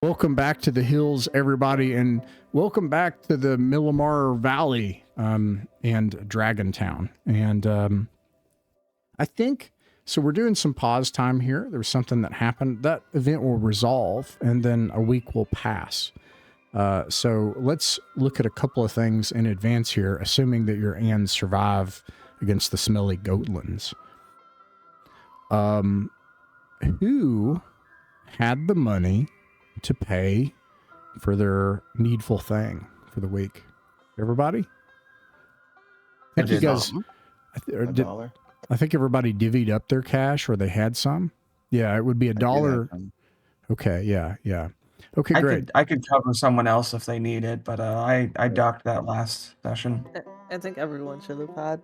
Welcome back to the hills, everybody, and welcome back to the Malumir Valley and Dragontown. And I think, so we're doing some pause time here. There's something that happened. That event will resolve, and then a week will pass. So let's look at a couple of things in advance here, assuming that your Anns survive against the smelly goatlands. Who had the money to pay for their needful thing for the week? Everybody? I think you guys, I think everybody divvied up their cash, or they had some. Yeah, it would be $1. Okay, yeah. Okay, great. I could cover someone else if they need it, but I docked that last session. I think everyone should have had.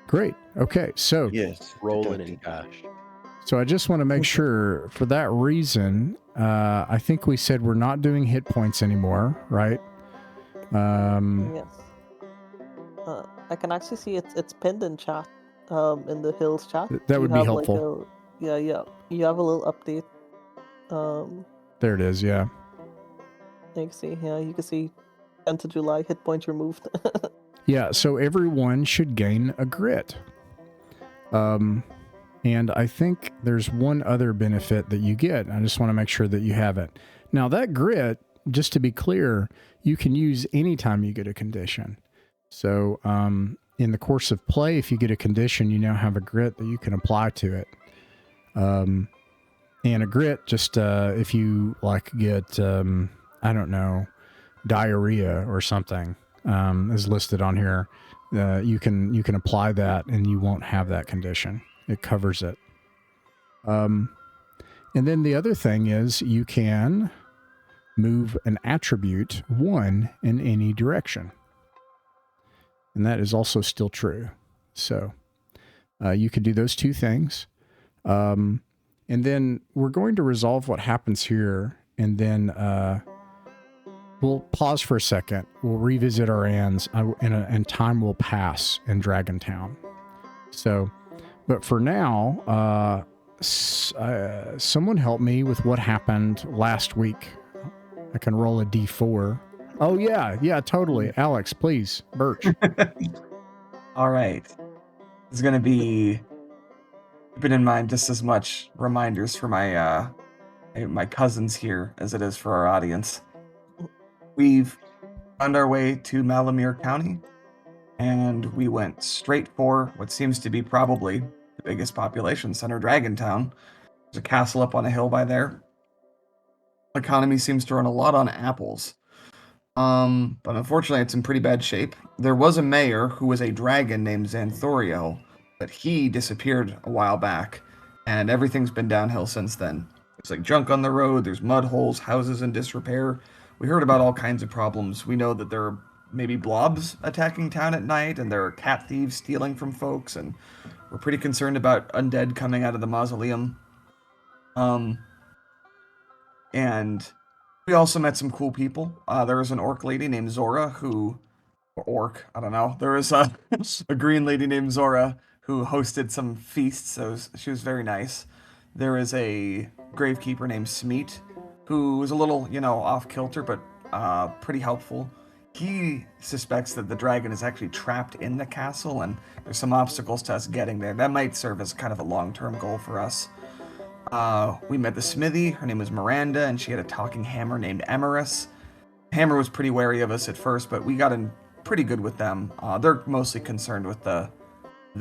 Great. Okay, so yes, rolling in cash. So I just want to make sure, for that reason, I think we said we're not doing hit points anymore, right? Yes. I can actually see it's pinned in chat, in the Hills chat. That would be helpful. Yeah. You have a little update. There it is, yeah. You can see 10th of July, hit points removed. Yeah, so everyone should gain a grit. And I think there's one other benefit that you get. I just want to make sure that you have it. Now, that grit, just to be clear, you can use anytime you get a condition. So in the course of play, if you get a condition, you now have a grit that you can apply to it. And a grit, just if you get, I don't know, diarrhea or something is listed on here, you can apply that and you won't have that condition. It covers it. And then the other thing is you can move an attribute 1 in any direction. And that is also still true. So you could do those two things. And then we're going to resolve what happens here. And then we'll pause for a second. We'll revisit our Anns and time will pass in Dragontown. So... But for now, someone help me with what happened last week. I can roll a D4. Oh, yeah, totally. Alex, please. Birch. All right. It's going to be, keeping in mind just as much reminders for my cousins here as it is for our audience. We've found our way to Malumir County, and we went straight for what seems to be probably the biggest population center, Dragontown. There's a castle up on a hill by there. The economy seems to run a lot on apples. But unfortunately, it's in pretty bad shape. There was a mayor who was a dragon named Xanthorio, but he disappeared a while back, and everything's been downhill since then. There's junk on the road, there's mud holes, houses in disrepair. We heard about all kinds of problems. We know that there are maybe blobs attacking town at night, and there are cat thieves stealing from folks, and we're pretty concerned about undead coming out of the mausoleum. And we also met some cool people. There was an orc lady named Zora I don't know. There was a green lady named Zora who hosted some feasts, so she was very nice. There is a gravekeeper named Smeet, who was a little, off kilter, but pretty helpful. He suspects that the dragon is actually trapped in the castle, and there's some obstacles to us getting there. That might serve as kind of a long-term goal for us. We met the smithy. Her name was Miranda, and she had a talking hammer named Emerus. Hammer was pretty wary of us at first, but we got in pretty good with them. They're mostly concerned with the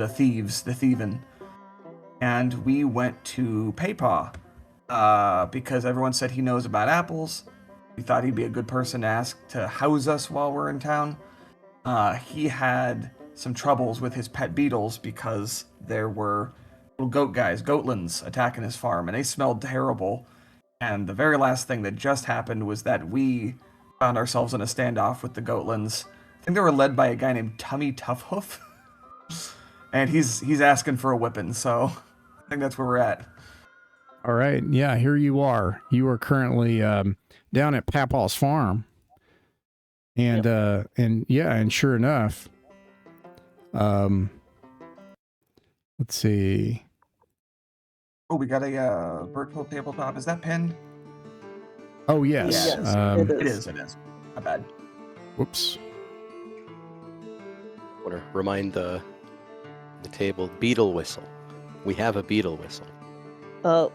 thieves, the thieving. And we went to Paypaw, because everyone said he knows about apples. We thought he'd be a good person to ask to house us while we're in town. He had some troubles with his pet beetles because there were little goatlands attacking his farm, and they smelled terrible. And the very last thing that just happened was that we found ourselves in a standoff with the goatlands. I think they were led by a guy named Tummy Toughhoof. And he's asking for a whipping, so I think that's where we're at. All right, yeah, here you are. You are currently down at Papaw's farm, and and sure enough, let's see. Oh, we got a virtual tabletop. Is that pinned? Oh, yes. Yes, It is. My bad. Whoops. Want to remind the table beetle whistle. We have a beetle whistle.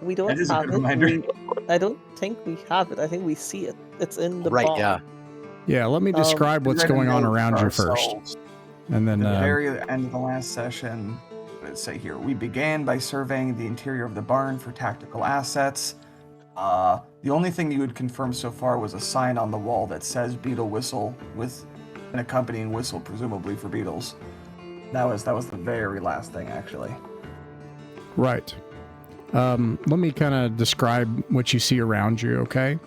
We don't That is a have good it. reminder. I don't think we have it. I think we see it. It's in the Right, bar. yeah. Yeah, let me describe what's We read a going on note around for you first. ourselves. And then, At the very end of the last session, what did it say here? We began by surveying the interior of the barn for tactical assets. The only thing you had confirmed so far was a sign on the wall that says beetle whistle with an accompanying whistle, presumably for beetles. That was the very last thing, actually. right. Let me kind of describe what you see around you, okay?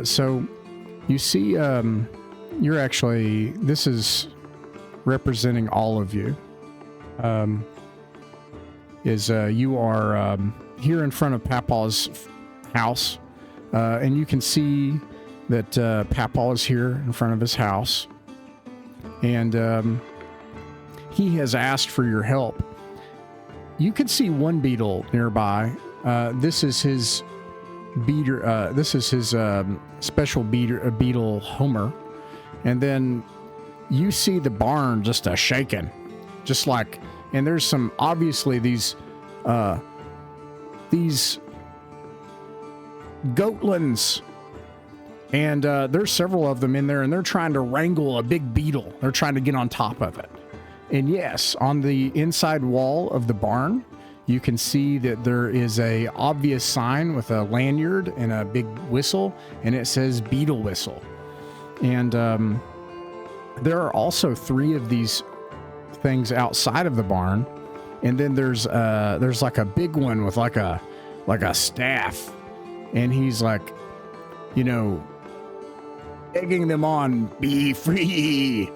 So you see, you're actually, this is representing all of you. You are here in front of Papaw's house, and you can see that Papaw is here in front of his house, and he has asked for your help. You can see one beetle nearby. This is his beater. This is his special beetle, Homer, and then you see the barn just shaking, just like. And there's some obviously these goatlands, and there's several of them in there, and they're trying to wrangle a big beetle. They're trying to get on top of it. And yes, on the inside wall of the barn, you can see that there is a obvious sign with a lanyard and a big whistle, and it says beetle whistle. And there are also 3 of these things outside of the barn, and then there's like a big one with like a staff, and he's like, egging them on, be free,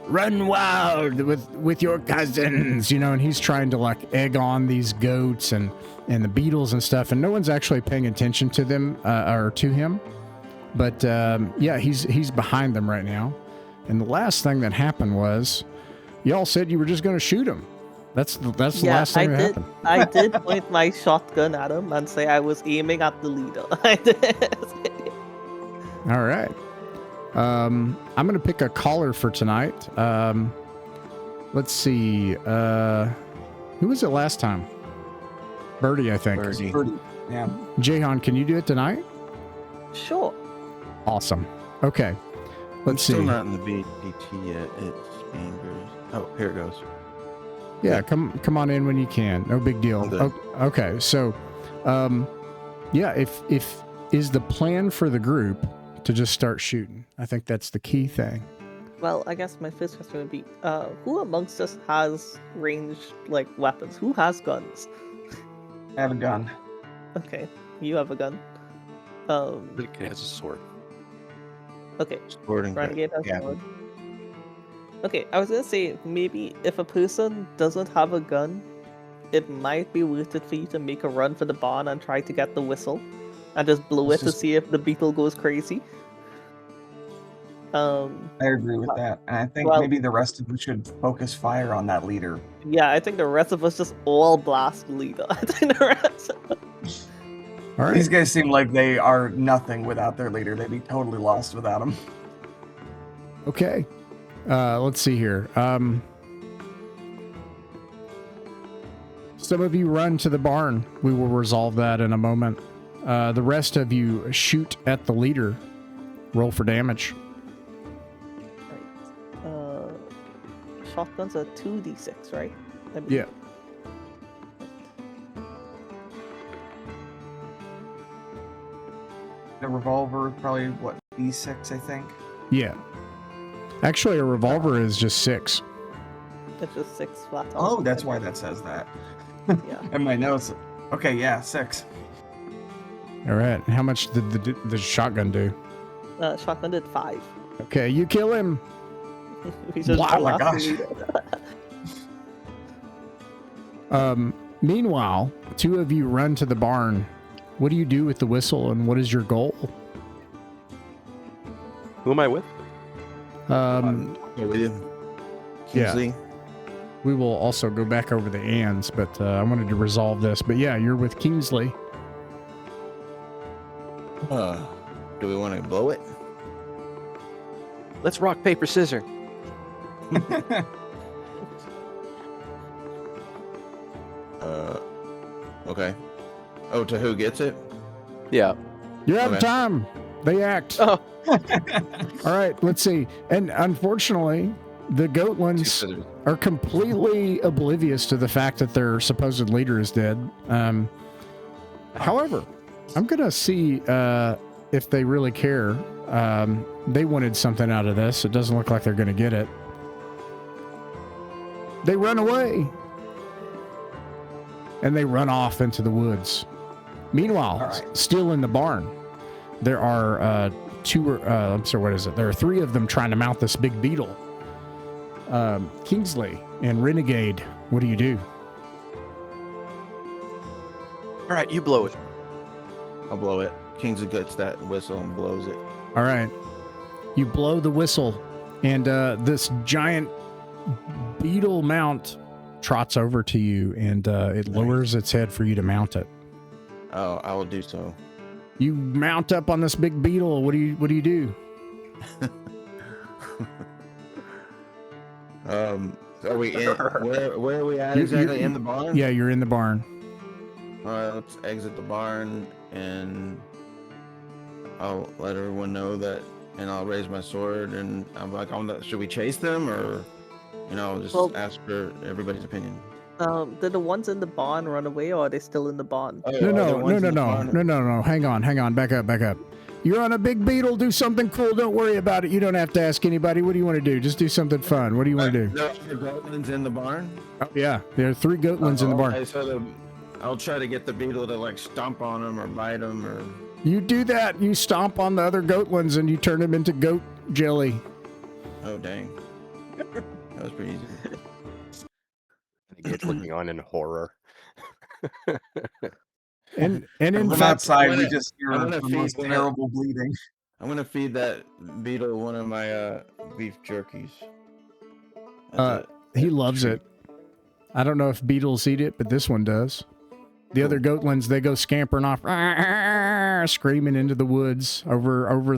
run wild with your cousins, and he's trying to like egg on these goats and the beetles and stuff, and no one's actually paying attention to them or to him, but yeah, he's behind them right now. And the last thing that happened was y'all said you were just going to shoot him. That's the last thing that happened. I did point my shotgun at him and say I was aiming at the leader. I did. All right. I'm going to pick a caller for tonight. Let's see. Who was it last time? Birdie, I think. Birdie. Yeah. Jahan, can you do it tonight? Sure. Awesome. Okay. Let's see. Still not in the BT yet. It's being very... Oh, here it goes. Yeah, come on in when you can. No big deal. Okay, so, yeah, if is the plan for the group to just start shooting? I think that's the key thing. Well, I guess my first question would be, who amongst us has ranged weapons? Who has guns? I have a gun. Okay, you have a gun. It has a sword. Okay. Sword and Renegade has yeah. a sword. Okay, I was gonna say, maybe if a person doesn't have a gun, it might be worth it for you to make a run for the barn and try to get the whistle, and just blow it to see if the beetle goes crazy. I agree with that. And I think maybe the rest of us should focus fire on that leader. Yeah, I think the rest of us just all blast the leader. I think the rest of us... All right. These guys seem like they are nothing without their leader. They'd be totally lost without him. Okay. Let's see here. Some of you run to the barn. We will resolve that in a moment. The rest of you shoot at the leader. Roll for damage. Right. Shotguns are 2d6, right? Yeah. The revolver, probably, D6, I think? Yeah. Actually, a revolver is just 6. It's just 6 flat. Oh, that's why that says that. Yeah. And my notes. Okay, yeah, 6. All right. How much did the shotgun do? Shotgun did 5. Okay, you kill him. We just Wow, my blast the gosh. leader. Meanwhile, 2 of you run to the barn. What do you do with the whistle, and what is your goal? Who am I with? With you. Yeah. Kingsley. We will also go back over the ands, but I wanted to resolve this. But yeah, you're with Kingsley. Do we want to blow it? Let's rock, paper, scissors. Okay. Oh, to who gets it? Yeah. You're out of Okay. time. They act. Oh. All right, let's see. And unfortunately, the Goatlands Scissors. are completely oblivious to the fact that their supposed leader is dead. However, I'm going to see if they really care. They wanted something out of this. It doesn't look like they're going to get it. They run away. And they run off into the woods. Meanwhile, All right. still in the barn, there are there are 3 of them trying to mount this big beetle. Kingsley and Renegade, what do you do? All right, you blow it. I'll blow it. Kingsley gets that whistle and blows it. All right. You blow the whistle, and this giant beetle mount trots over to you, and it lowers its head for you to mount it. Oh, I will do so. You mount up on this big beetle. What do you do? Are we in? Where are we at You- exactly? you- In the barn? Yeah, you're in the barn. All right, let's exit the barn, and I'll let everyone know that, and I'll raise my sword, and I'm like, should we chase them, or, just Well- ask for everybody's opinion? Did the ones in the barn run away, or are they still in the barn? Oh, No, are there no, ones in the barn? no. Hang on. Back up. You're on a big beetle. Do something cool. Don't worry about it. You don't have to ask anybody. What do you want to do? Just do something fun. What do you want to do? There are goblins in the barn? Oh, yeah, there are 3 Goatlands in the barn. Okay, so I'll try to get the beetle to, like, stomp on them or bite them, or... You do that. You stomp on the other Goatlands and you turn them into goat jelly. Oh, dang. That was pretty easy. It's looking on in horror. And in From fact, outside, I'm we gonna- just hear I'm the gonna feed most that- terrible bleeding. I'm gonna feed that beetle one of my beef jerkies. he loves it. I don't know if beetles eat it, but this one does. The other Goatlands, they go scampering off, screaming into the woods over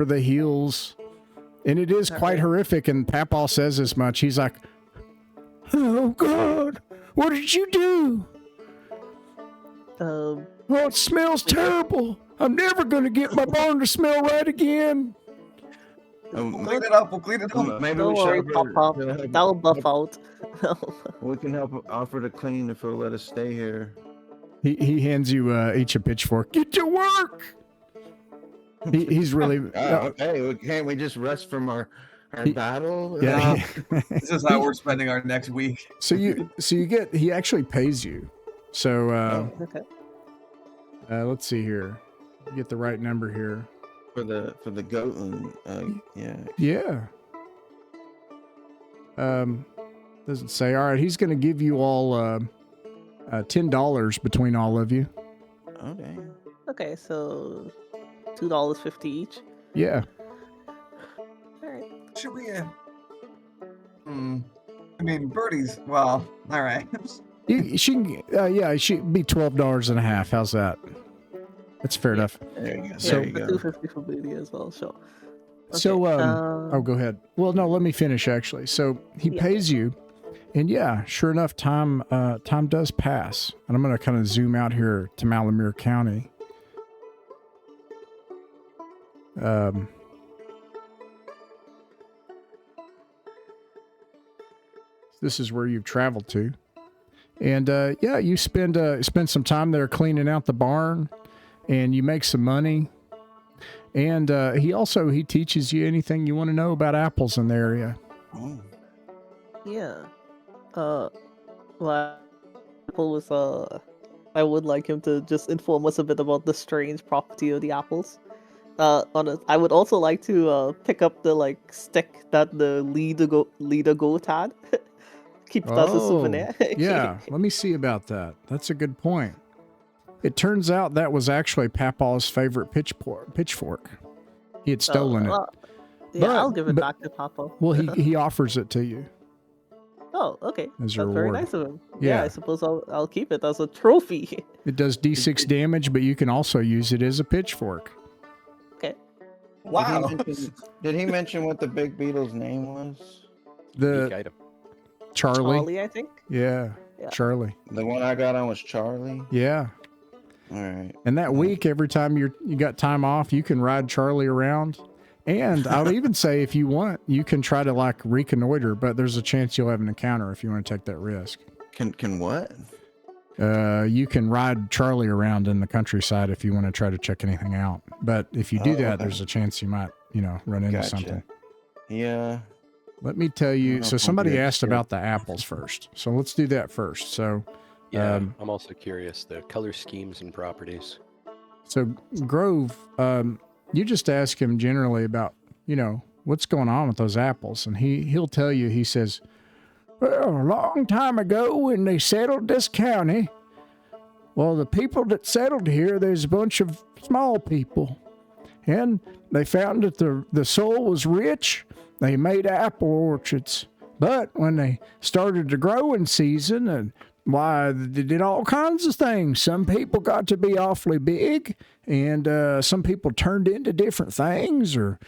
the hills. And it is quite horrific, and Papaw says as much. He's like, "Oh God, what did you do? Um, Oh, it smells terrible. I'm never going to get my barn to smell right again." We'll clean it up. We'll clean it up. Maybe don't we worry, should Papa. That'll buff out. We can offer to clean if he'll let us stay here. He hands you each a pitchfork. Get to work. He's really Okay, can't we just rest from our battle? yeah. This is how we're spending our next week. So you get, he actually pays you. So Okay. let's see here. Get the right number here. For the Goatland, yeah. Yeah. Doesn't say. All right, he's going to give you all $10 between all of you. Okay. Okay, so $2.50 each. Yeah. All right. Should we? I mean, Birdie's. Well, all right. She can. Yeah, she be $12.50. How's that? That's fair enough. There you go. So- There you the go. $2.50 for Booty as well. Sure. So, Okay, oh, go ahead. Well, no, let me finish actually. So he Yeah. pays you, and yeah, sure enough, time does pass. And I'm going to kind of zoom out here to Malumir County. This is where you've traveled to, and yeah, you spend some time there cleaning out the barn, and you make some money. And he teaches you anything you want to know about apples in the area. Oh. Yeah. Well, Apple was I would like him to just inform us a bit about the strange property of the apples. I would also like to pick up the stick that the leader goat had. Keep it as a souvenir. Yeah, let me see about that. That's a good point. It turns out that was actually Papaw's favorite pitchfork. He had stolen it. Well, yeah, But- I'll give it but- back to Papa. Well, he offers it to you. Oh, okay. As That's a very reward. nice of him. Yeah. I suppose I'll keep it as a trophy. It does D6 damage, but you can also use it as a pitchfork. Okay. Wow. Did he mention what the big beetle's name was? The Unique item. Charlie. I think. Yeah, Yeah. Charlie. The one I got on was Charlie. Yeah. All right. And that week, every time you got time off, you can ride Charlie around. And I'll even say, if you want, you can try to like reconnoiter, but there's a chance you'll have an encounter if you want to take that risk. Can what? You can ride Charlie around in the countryside if you want to try to check anything out. But if you do that, okay. there's a chance you might, run into something. Yeah. Let me tell you. don't So know if somebody I'm asked scared. about the apples first. So let's do that first. So, Yeah, I'm also curious the color schemes and properties. so Grove, you just ask him generally about, what's going on with those apples. And he'll tell you, he says, well, a long time ago when they settled this county, well, the people that settled here, there's a bunch of small people. And they found that the soil was rich. They made apple orchards. But when they started the growing season, and why, they did all kinds of things. Some people got to be awfully big, and some people turned into different things or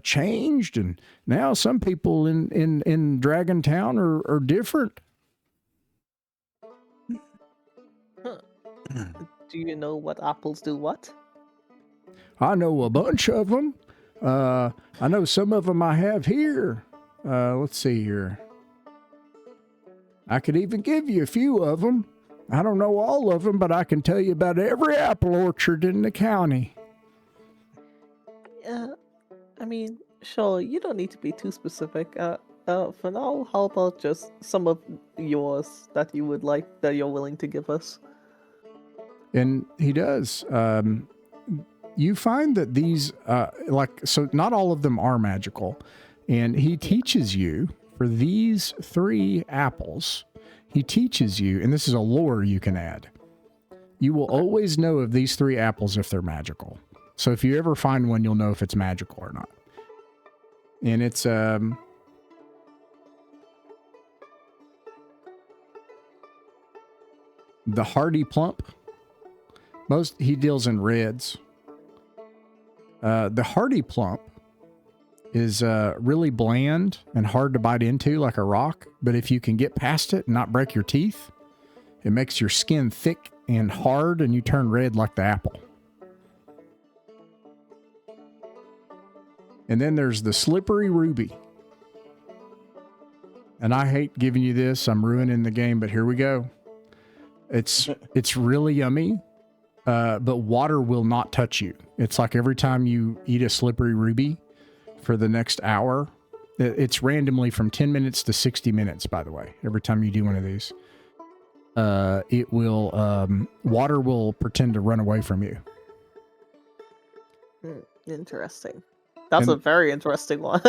changed. And now some people in Dragon Town are different. Do you know what apples do what? I know a bunch of them. I know some of them I have here. Let's see here. I could even give you a few of them. I don't know all of them, but I can tell you about every apple orchard in the county. I mean, sure, you don't need to be too specific. For now, how about just some of yours that you would like, that you're willing to give us? And he does. You find that these, so not all of them are magical. And he teaches you for these 3 apples, he teaches you, and this is a lore you can add. You will always know of these 3 apples if they're magical. So if you ever find one, you'll know if it's magical or not. And it's, the hardy plump. He deals in reds. The hardy plump is really bland and hard to bite into like a rock. But if you can get past it and not break your teeth, it makes your skin thick and hard and you turn red like the apple. And then there's the slippery ruby. And I hate giving you this. I'm ruining the game, but here we go. It's really yummy. But water will not touch you. It's like every time you eat a slippery ruby for the next hour, it's randomly from 10 minutes to 60 minutes, by the way. Every time you do one of these, it will, water will pretend to run away from you. Interesting. That's a very interesting one.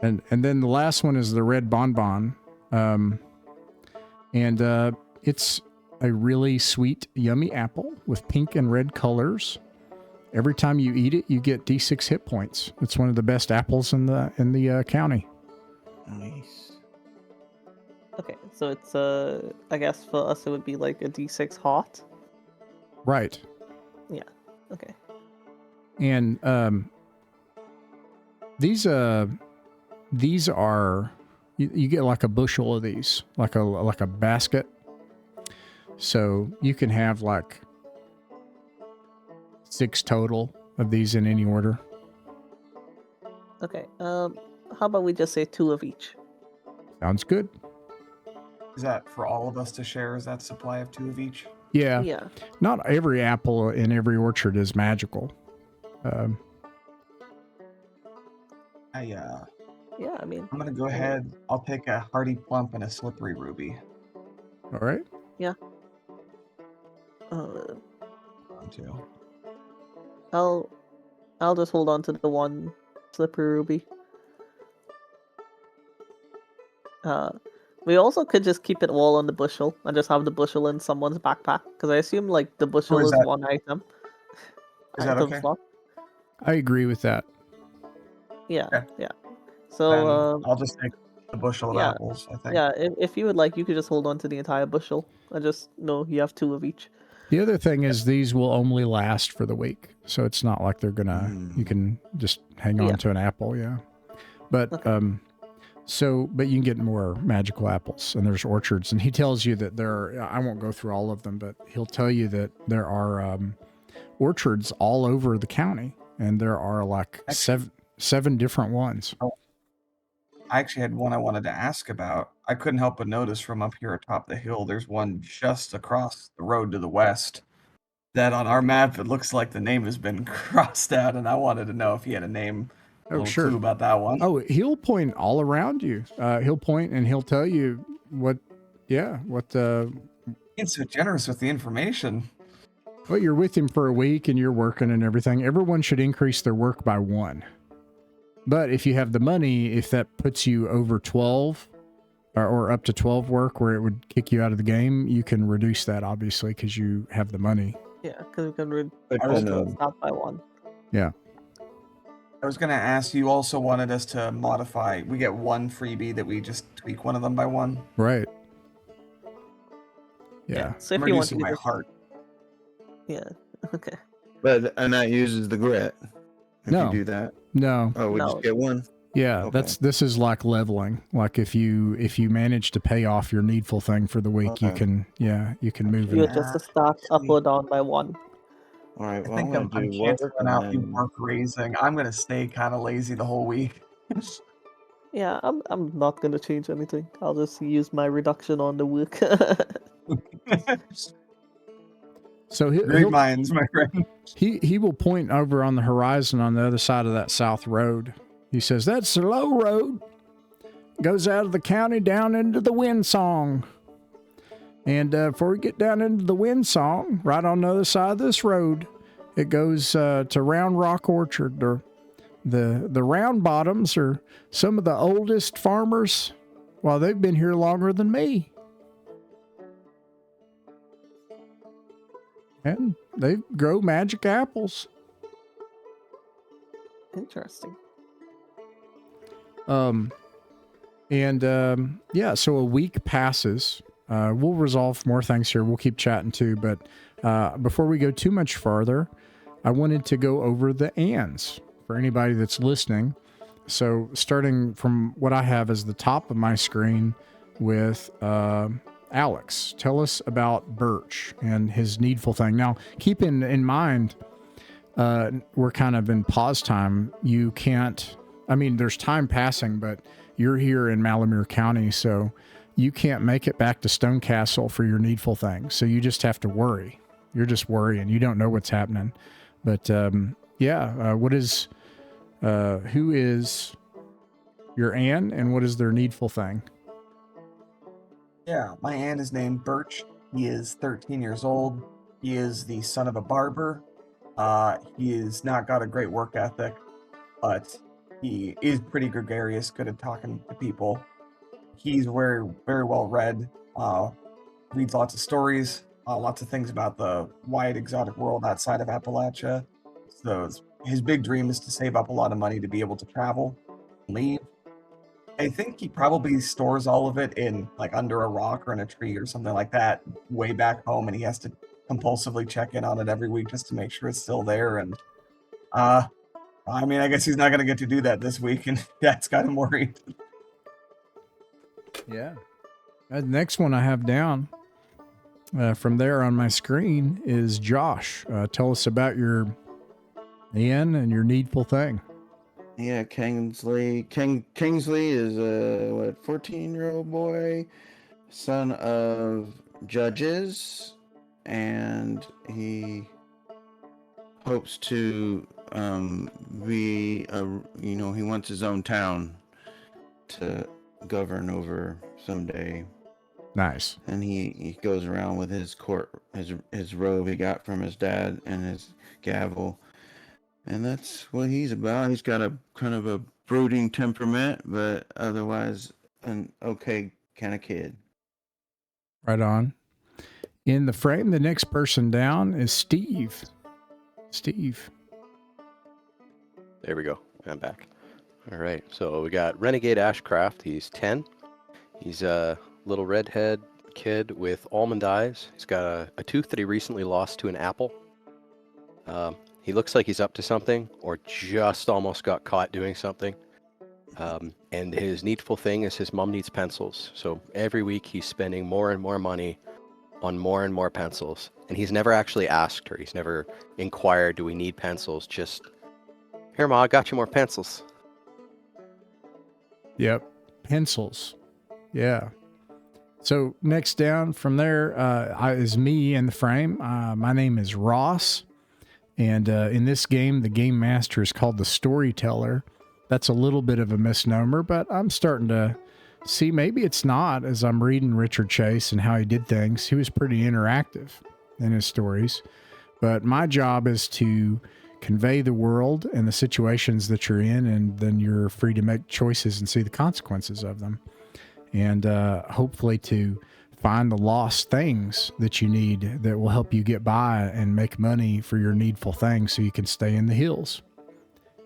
and then the last one is the red bonbon. It's a really sweet, yummy apple with pink and red colors. Every time you eat it, you get D6 hit points. It's one of the best apples in the county. Nice. Okay, so it's I guess for us it would be like a D6 hot. Right. Yeah. Okay. And these are you get like a bushel of these, like a basket. So you can have like 6 total of these in any order. Okay. How about we just say 2 of each? Sounds good. Is that for all of us to share? Is that supply of 2 of each? Yeah. Yeah. Not every apple in every orchard is magical. Yeah, I mean. I'm gonna go ahead. I'll take a hardy plump and a slippery ruby. All right. Yeah. One, 2. I'll just hold on to the one slippery ruby. We also could just keep it all on the bushel and just have the bushel in someone's backpack, because I assume like the bushel is that- one item. Is that Item okay? slot. I agree with that. Yeah, Okay. yeah. Then So I'll just take a bushel of Yeah. apples, I think. Yeah, if you would like, you could just hold on to the entire bushel. I just know you have 2 of each. The other thing is these will only last for the week, so it's not like they're gonna. You Mm. can just hang on Yeah. to an apple, yeah. But Okay. but you can get more magical apples, and there's orchards, and he tells you that there are. I won't go through all of them, but he'll tell you that there are orchards all over the county, and there are like seven different ones. I actually had one I wanted to ask about. I couldn't help but notice from up here atop the hill, there's one just across the road to the west that on our map, it looks like the name has been crossed out, and I wanted to know if he had a name, a little Sure. clue about that one. Oh, he'll point all around you. He'll point and he'll tell you what. He's so generous with the information. Well, you're with him for a week and you're working and everything. Everyone should increase their work by 1. But if you have the money, if that puts you over 12 or up to 12 work where it would kick you out of the game, you can reduce that, obviously, because you have the money. Yeah, because we can read I was gonna- stop by 1. Yeah. I was going to ask, you also wanted us to modify. We get 1 freebie that we just tweak one of them by 1. Right. Yeah. So I'm if you want reducing to my just, heart. yeah, okay. And that uses the grit. If No. you do that. No. Oh, we No. just get 1. Yeah, Okay. this is like leveling. Like if you manage to pay off your needful thing for the week, you Okay. can move You it. adjust the stat up or down by 1. All right. I Well, think I'm I'm gonna do canceling work out the and then... work raising. I'm going to stay kind of lazy the whole week. Yeah, I'm not gonna change anything. I'll just use my reduction on the work. So Great minds, my friend. he will point over on the horizon on the other side of that south road. He says, "That's the low road. Goes out of the county down into the Windsong. And before we get down into the Windsong, right on the other side of this road, it goes to Round Rock Orchard. Or the Round Bottoms are some of the oldest farmers. Well, they've been here longer than me. And they grow magic apples." Interesting. Yeah, so a week passes. We'll resolve more things here. We'll keep chatting too. But before we go too much farther, I wanted to go over the ands for anybody that's listening. So starting from what I have as the top of my screen with Alex, tell us about Birch and his needful thing. Now, keep in mind, we're kind of in pause time. You can't, I mean, there's time passing, but you're here in Malumir County, so you can't make it back to Stone Castle for your needful thing. So you just have to worry. You're just worrying. You don't know what's happening. But who is your Ann and what is their needful thing? Yeah, my aunt is named Birch. He is 13 years old. He is the son of a barber. He has not got a great work ethic, but he is pretty gregarious, good at talking to people. He's very, very well read, reads lots of stories, lots of things about the wide exotic world outside of Appalachia. So his big dream is to save up a lot of money to be able to travel, leave. I think he probably stores all of it in like under a rock or in a tree or something like that way back home, and he has to compulsively check in on it every week just to make sure it's still there. And I mean, I guess he's not going to get to do that this week, and that's got him worried. Yeah. The next one I have down from there on my screen is Josh. Tell us about your Ann and your needful thing. Yeah, Kingsley. Kingsley is a 14-year-old boy, son of judges, and he hopes to he wants his own town to govern over someday. Nice. And he goes around with his his robe he got from his dad and his gavel. And that's what he's about. He's got a kind of a brooding temperament, but otherwise an okay kind of kid. Right on. In the frame, the next person down is Steve. Steve. There we go. I'm back. All right, so we got Renegade Ashcraft. He's 10. He's a little redhead kid with almond eyes. He's got a tooth that he recently lost to an apple. He looks like he's up to something, or just almost got caught doing something. And his needful thing is his mom needs pencils. So every week he's spending more and more money on more and more pencils. And he's never actually asked her. He's never inquired, do we need pencils? Just, here, Ma, I got you more pencils. Yep. Pencils. Yeah. So next down from there is me in the frame. My name is Ross. And in this game, the game master is called the storyteller. That's a little bit of a misnomer, but I'm starting to see maybe it's not as I'm reading Richard Chase and how he did things. He was pretty interactive in his stories. But my job is to convey the world and the situations that you're in, and then you're free to make choices and see the consequences of them. And hopefully to find the lost things that you need that will help you get by and make money for your needful things so you can stay in the hills.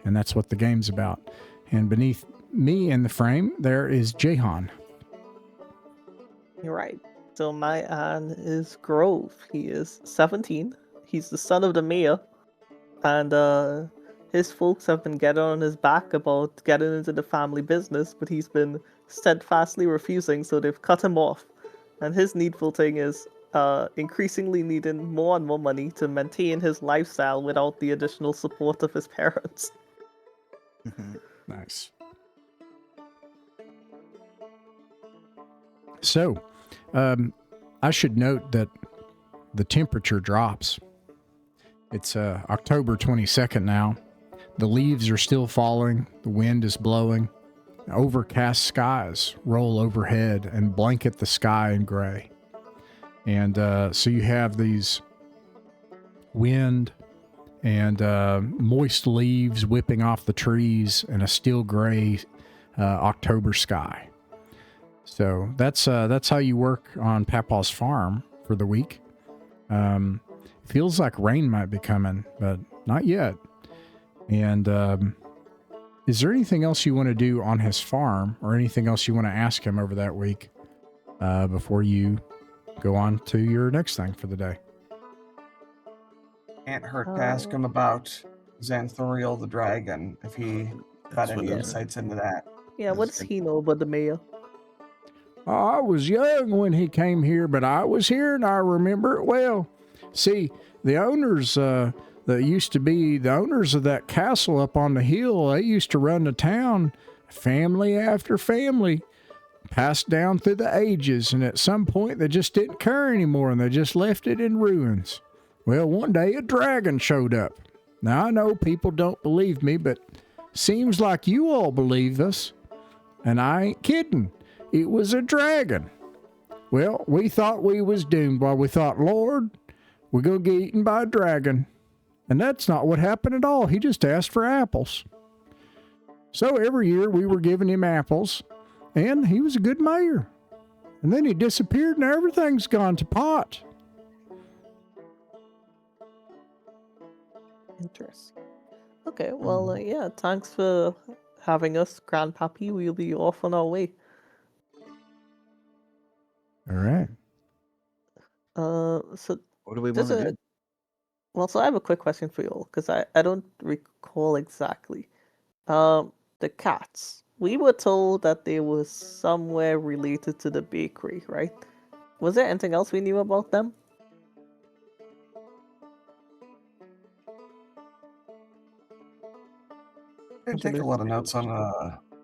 And that's what the game's about. And beneath me in the frame, there is Jahan. You're right. So my aunt is Grove. He is 17. He's the son of the mayor. And his folks have been getting on his back about getting into the family business, but he's been steadfastly refusing, so they've cut him off. And his needful thing is increasingly needing more and more money to maintain his lifestyle without the additional support of his parents. Nice. So, I should note that the temperature drops. It's October 22nd now. The leaves are still falling. The wind is blowing. Overcast skies roll overhead and blanket the sky in gray. And so you have these wind and moist leaves whipping off the trees and a still gray October sky. So that's how you work on Papaw's farm for the week. Feels like rain might be coming, but not yet. And is there anything else you want to do on his farm, or anything else you want to ask him over that week before you go on to your next thing for the day? Can't hurt to ask him about Xanthoriel the dragon, if he got any insights into that. Yeah, what does he know about the mayor? I was young when he came here, but I was here and I remember it well. See, the owners that used to be the owners of that castle up on the hill, they used to run the town, family after family, passed down through the ages, and at some point they just didn't care anymore and they just left it in ruins. Well, one day a dragon showed up. Now, I know people don't believe me, but seems like you all believe us. And I ain't kidding. It was a dragon. Well, we thought we was doomed. While we thought, Lord, we're going to get eaten by a dragon. And that's not what happened at all. He just asked for apples. So every year we were giving him apples, and he was a good mayor. And then he disappeared and everything's gone to pot. Interesting. Okay, well, yeah, thanks for having us, Grandpappy. We'll be off on our way. All right. So What do we want to do? Well, so I have a quick question for you all, because I don't recall exactly. The cats. We were told that they were somewhere related to the bakery, right? Was there anything else we knew about them? I didn't take a lot of notes on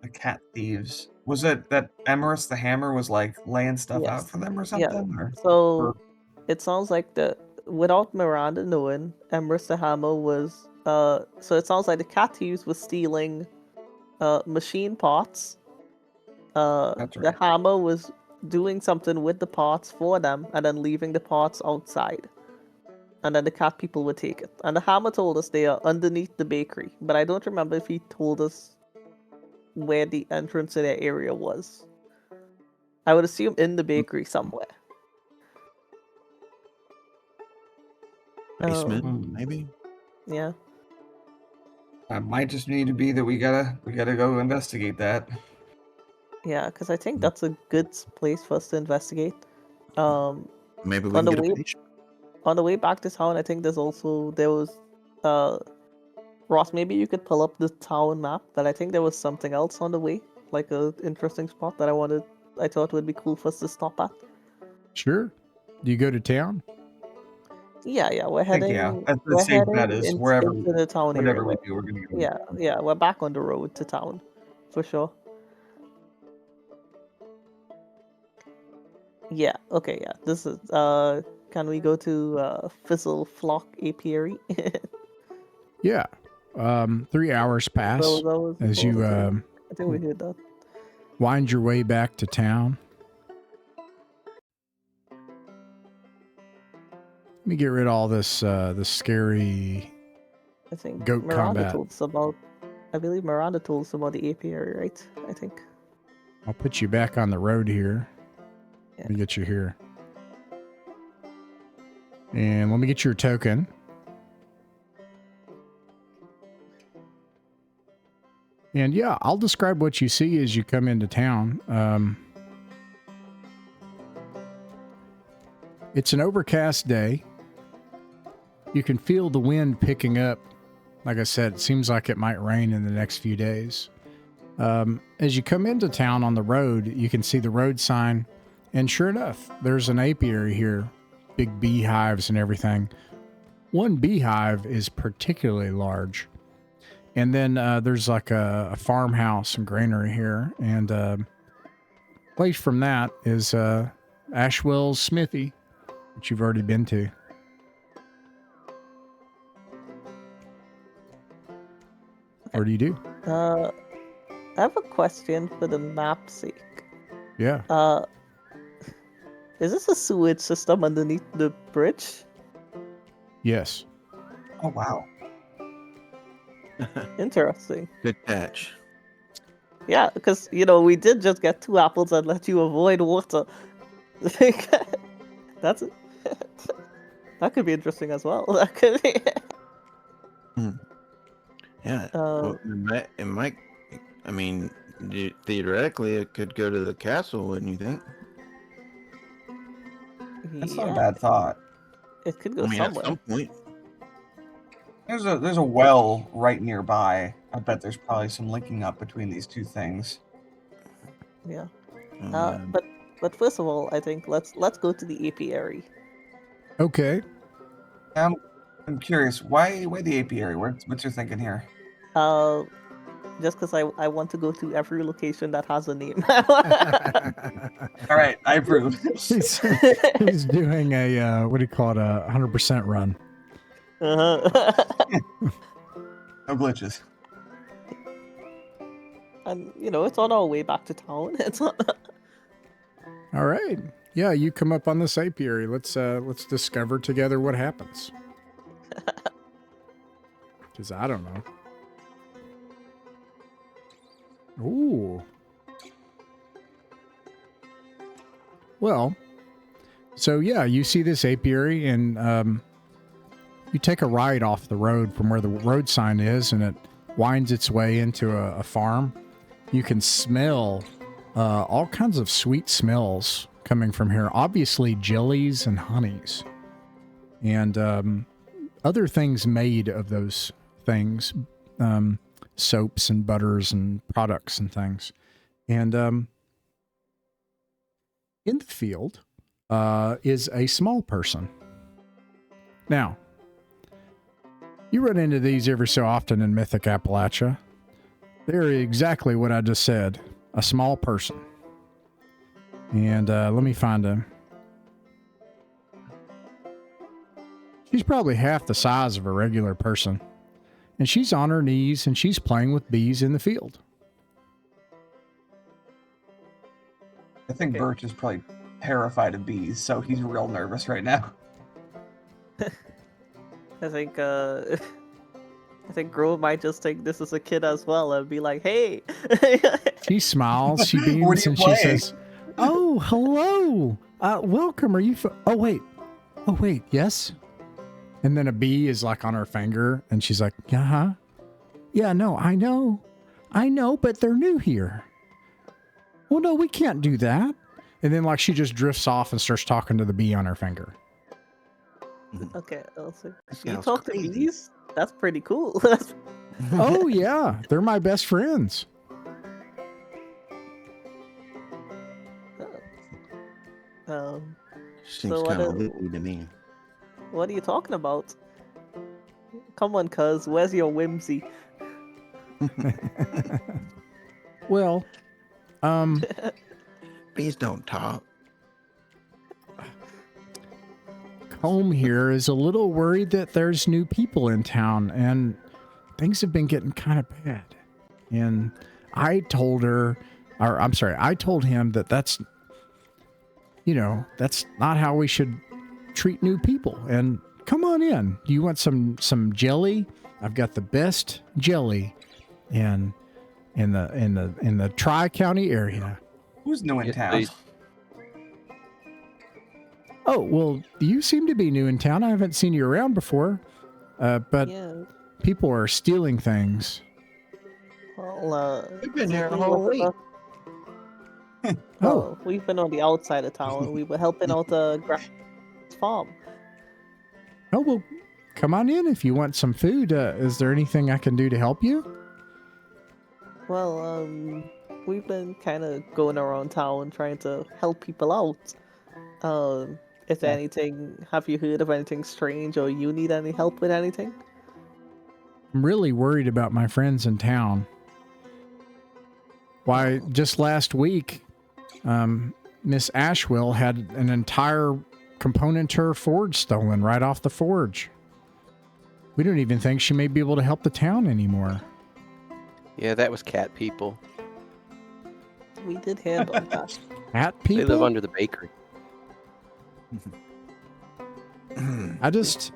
the cat thieves. Was it that Emerus the Hammer was like laying stuff out Yes. for them or Yeah. something? Or, So it sounds like without Miranda knowing, Emerus the Hammer was so it sounds like the cat thieves was stealing machine parts. That's The right. Hammer was doing something with the parts for them and then leaving the parts outside. And then the cat people would take it. And the Hammer told us they are underneath the bakery, but I don't remember if he told us where the entrance to their area was. I would assume in the bakery somewhere. Basement, Um, maybe? Yeah. It might just need to be that we gotta go investigate that. Yeah, because I think that's a good place for us to investigate. Maybe we On can the get a way patient. on the way back to town, I think there was Ross, maybe you could pull up the town map, but I think there was something else on the way, like a interesting spot that I thought would be cool for us to stop at. Sure. Do you go to town? Yeah, we're I think, heading yeah, that's the we're safe bet heading is wherever, into the town area. whatever we do, we're gonna go. Yeah, we're back on the road to town, for sure. Yeah, okay, yeah. This is can we go to Fizzle Flock Apiary? Yeah. 3 hours pass as you I think we heard that. wind your way back to town. Let me get rid of all this scary I think goat Miranda combat. told us about. I believe Miranda told us about the apiary, right? I think. I'll put you back on the road here. Yeah. Let me get you here. And let me get your token. And yeah, I'll describe what you see as you come into town. It's an overcast day. You can feel the wind picking up. Like I said, it seems like it might rain in the next few days. As you come into town on the road, you can see the road sign. And sure enough, there's an apiary here. Big beehives and everything. One beehive is particularly large. And then there's like a farmhouse and granary here. And away from that is Ashwell's Smithy, which you've already been to. What do you do? I have a question for the map's sake. Yeah. Is this a sewage system underneath the bridge? Yes. Oh wow. Interesting. Good catch. Yeah, because we did just get 2 apples and let you avoid water. That's it. That could be interesting as well. That could be. Yeah. Well, it might. I mean, theoretically, it could go to the castle, wouldn't you think? That's not a bad thought. It could go I mean, somewhere. at some point. There's a well right nearby. I bet there's probably some linking up between these two things. Yeah. Oh, But first of all, I think let's go to the apiary. Okay. I'm curious, why the apiary? What's your thinking here? Just because I want to go to every location that has a name. All right, I approve. He's doing a, what do you call it, a 100% run. Uh-huh. No glitches. And it's on our way back to town. It's on. All right. Yeah, you come up on this apiary. Let's discover together what happens. Because I don't know. Ooh. Well, so yeah, you see this apiary and you take a ride off the road from where the road sign is and it winds its way into a farm. You can smell all kinds of sweet smells coming from here. Obviously jellies and honeys and other things made of those things. Soaps and butters and products and things. And in the field is a small person. Now, you run into these every so often in Mythic Appalachia. They're exactly what I just said, a small person. And let me find him. She's probably half the size of a regular person. And she's on her knees and she's playing with bees in the field. I think Birch is probably terrified of bees, so he's real nervous right now. I think Grove might just think this is a kid as well and be like, "Hey." She smiles, she beams, What are you and playing? she says, "Oh, hello. Welcome. Are you? Oh, wait. Yes." And then a bee is like on her finger, and she's like, "Yeah, huh? Yeah, no, I know, but they're new here. Well, no, we can't do that. And then like she just drifts off and starts talking to the bee on her finger. Okay, also, This you sounds talk crazy. to bees? That's pretty cool. Oh yeah, they're my best friends. um, Seems So what kind of are- loopy to me. what are you talking about? Come on, cuz, where's your whimsy? Well, Bees don't talk. Comb here is a little worried that there's new people in town and things have been getting kind of bad. And I told him that that's not how we should treat new people. And come on in. Do you want some jelly? I've got the best jelly in the Tri-County area. Who's new in Yeah, town? they- Oh, well, you seem to be new in town. I haven't seen you around before. But Yeah, people are stealing things. well, We've been here a we whole were- week. Oh, we've been on the outside of town. We were helping out the farm. oh, well, come on in if you want some food. Is there anything I can do to help you? Well, we've been kind of going around town trying to help people out. Is there anything? Have you heard of anything strange, or you need any help with anything? I'm really worried about my friends in town. Why, just last week, Miss Ashwell had an entire component to her forge stolen right off the forge. We don't even think she may be able to help the town anymore. Yeah, that was cat people. We did hear about that. Cat They live people? under the bakery.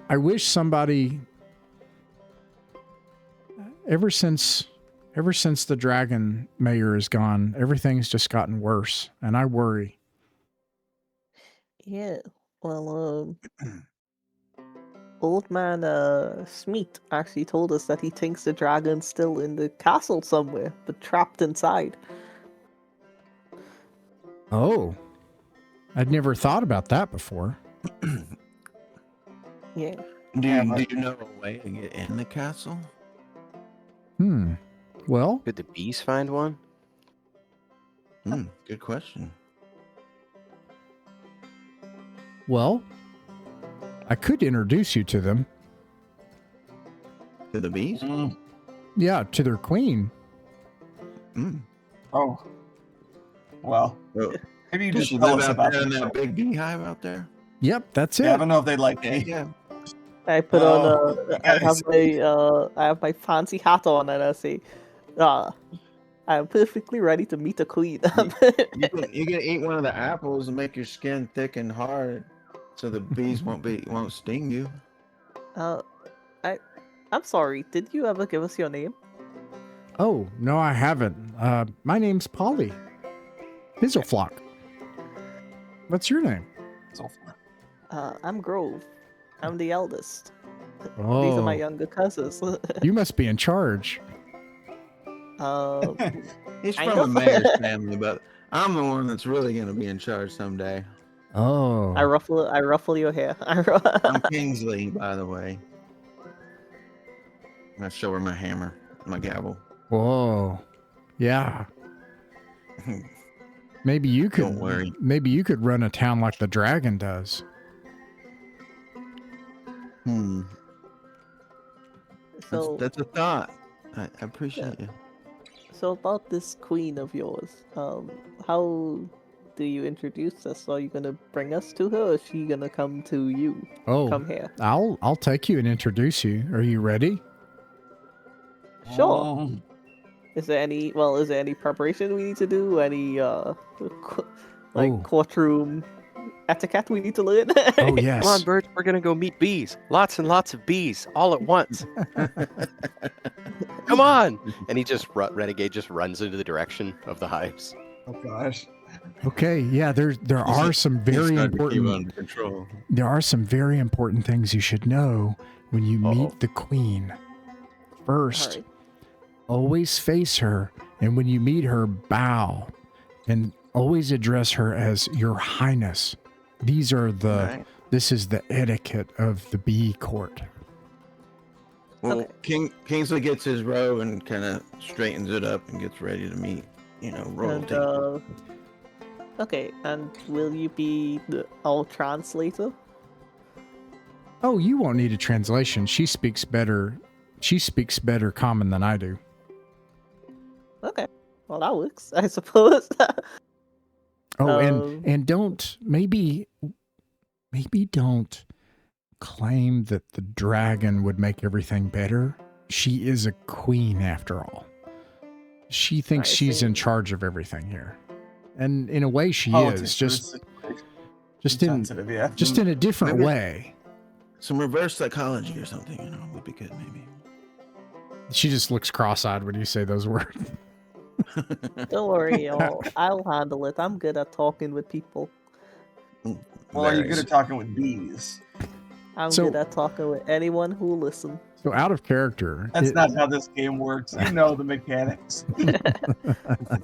I wish somebody, ever since the dragon mayor is gone, everything's just gotten worse, and I worry. Yeah. Well, old man Smeet actually told us that he thinks the dragon's still in the castle somewhere, but trapped inside. Oh, I'd never thought about that before. Yeah. Do Yeah, you, but- do you know a way to get in the castle? Well, Could the bees find one? Good question. I could introduce you to them. To the bees? Mm. Yeah, to their queen. Oh. Well, Oh, maybe you does just she tell live us out about there in them. that big beehive out there? Yep, that's it. Yeah, I don't know if they like me. Yeah. I put Oh, on I have my fancy hat on and I say, I am perfectly ready to meet the queen. You can eat one of the apples and make your skin thick and hard, so the bees won't sting you. I'm sorry, did you ever give us your name? Oh, no, I haven't. My name's Polly. Fizzleflock. What's your name? So, I'm Grove. I'm the eldest. Oh, These are my younger cousins. you must be in charge. He's I from know. the mayor's family, but I'm the one that's really gonna be in charge someday. Oh, I ruffle your hair. I'm Kingsley, by the way. I show her my hammer, my gavel. whoa, yeah. Maybe you could. Don't worry. Maybe you could run a town like the dragon does. So, That's a thought. I appreciate you. so about this queen of yours, how do you introduce us? Are you gonna bring us to her, or is she gonna come to you? Oh, Come here. I'll take you and introduce you. Are you ready? Sure. Oh, Is there any preparation we need to do? Any Oh. courtroom etiquette we need to learn? Oh yes. Come on, birds, we're gonna go meet bees. Lots and lots of bees, all at once. Come on! And he Renegade just runs into the direction of the hives. oh gosh. Okay. Yeah. There are some He's very trying to keep important. under control. There are some very important things you should know when you Uh-oh. meet the queen. First, Alright. always face her, and when you meet her, bow, and always address her as Your Highness. These are Right. this is the etiquette of the bee court. Well, Okay. Kingsley gets his robe and kind of straightens it up and gets ready to meet, royalty. Okay, and will you be our translator? Oh, you won't need a translation. She speaks better common than I do. Okay, well that works, I suppose. Oh, Um, and don't maybe don't claim that the dragon would make everything better. She is a queen after all. She thinks I she's see. in charge of everything here. And in a way she Politics is, for this just situation. just in Sensitive, yeah. just in a different Maybe- way. Some reverse psychology or something, would be good, maybe. She just looks cross-eyed when you say those words. Don't worry, I'll handle it. I'm good at talking with people. Well, are you Very good at talking with bees? I'm So- good at talking with anyone who will listen. So out of character. That's not how this game works. You know the mechanics.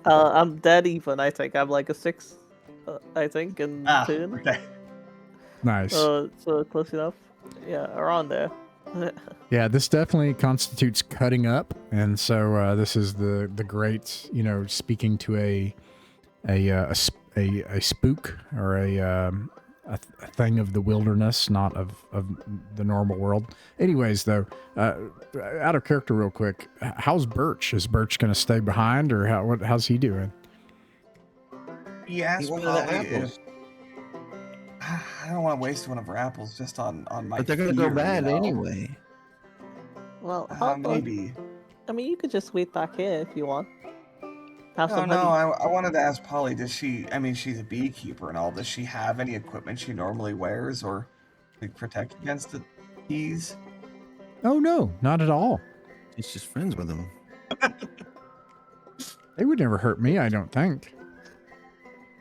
I'm dead even, I think. I'm like a 6, I think, in turn. Okay. Nice. So close enough. Yeah, around there. Yeah, this definitely constitutes cutting up, and so this is the great, speaking to a spook or a thing of the wilderness, not of the normal world. Anyways, though, out of character, real quick, how's Birch? Is Birch going to stay behind, or how's he doing? He asked He wanted the Polly apples. if I don't want to waste one of her apples just on my. But they're gonna go fear, bad you know? anyway. Well, how about, Maybe. I mean, you could just wait back here if you want. Have No, some no. honey. I wanted to ask Polly. Does she? I mean, she's a beekeeper and all. Does she have any equipment she normally wears or like protect against the bees? Oh no, not at all. He's just friends with them. They would never hurt me, I don't think.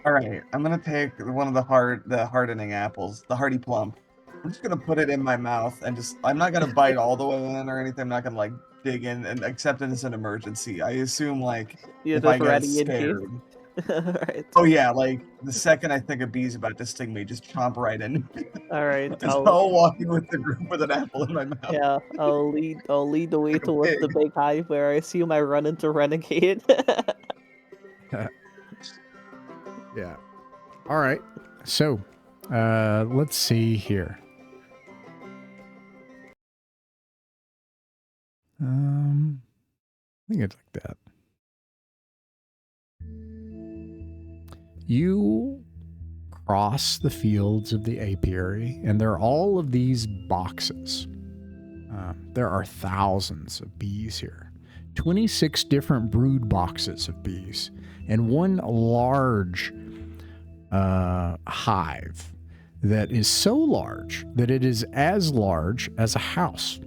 All right, I'm gonna take one of the hardening apples, the hardy plum. I'm just gonna put it in my mouth and I'm not gonna bite all the way in or anything. I'm not gonna like dig in and accept it as an emergency. I assume like You're if I just get ready in case. scared. Alright. Oh yeah, like the second I think a bee's about to sting me, just chomp right in. Alright. Just all walking with the group with an apple in my mouth. Yeah, I'll lead the way a towards the pig. big hive where I assume I run into Renegade. Yeah. All right. So, let's see here. I think I'd like that. You cross the fields of the apiary, and there are all of these boxes. There are thousands of bees here. 26 different brood boxes of bees, and one large hive that is so large that it is as large as a house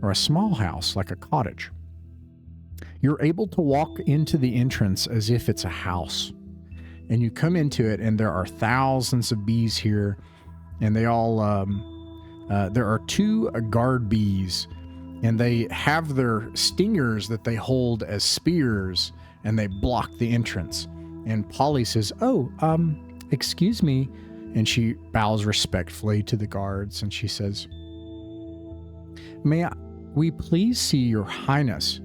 or a small house, like a cottage. You're able to walk into the entrance as if it's a house, and you come into it, and there are thousands of bees here, and they all there are 2 guard bees, and they have their stingers that they hold as spears, and they block the entrance. And Polly says, "Oh, excuse me," and she bows respectfully to the guards, and she says, "May we please see your highness?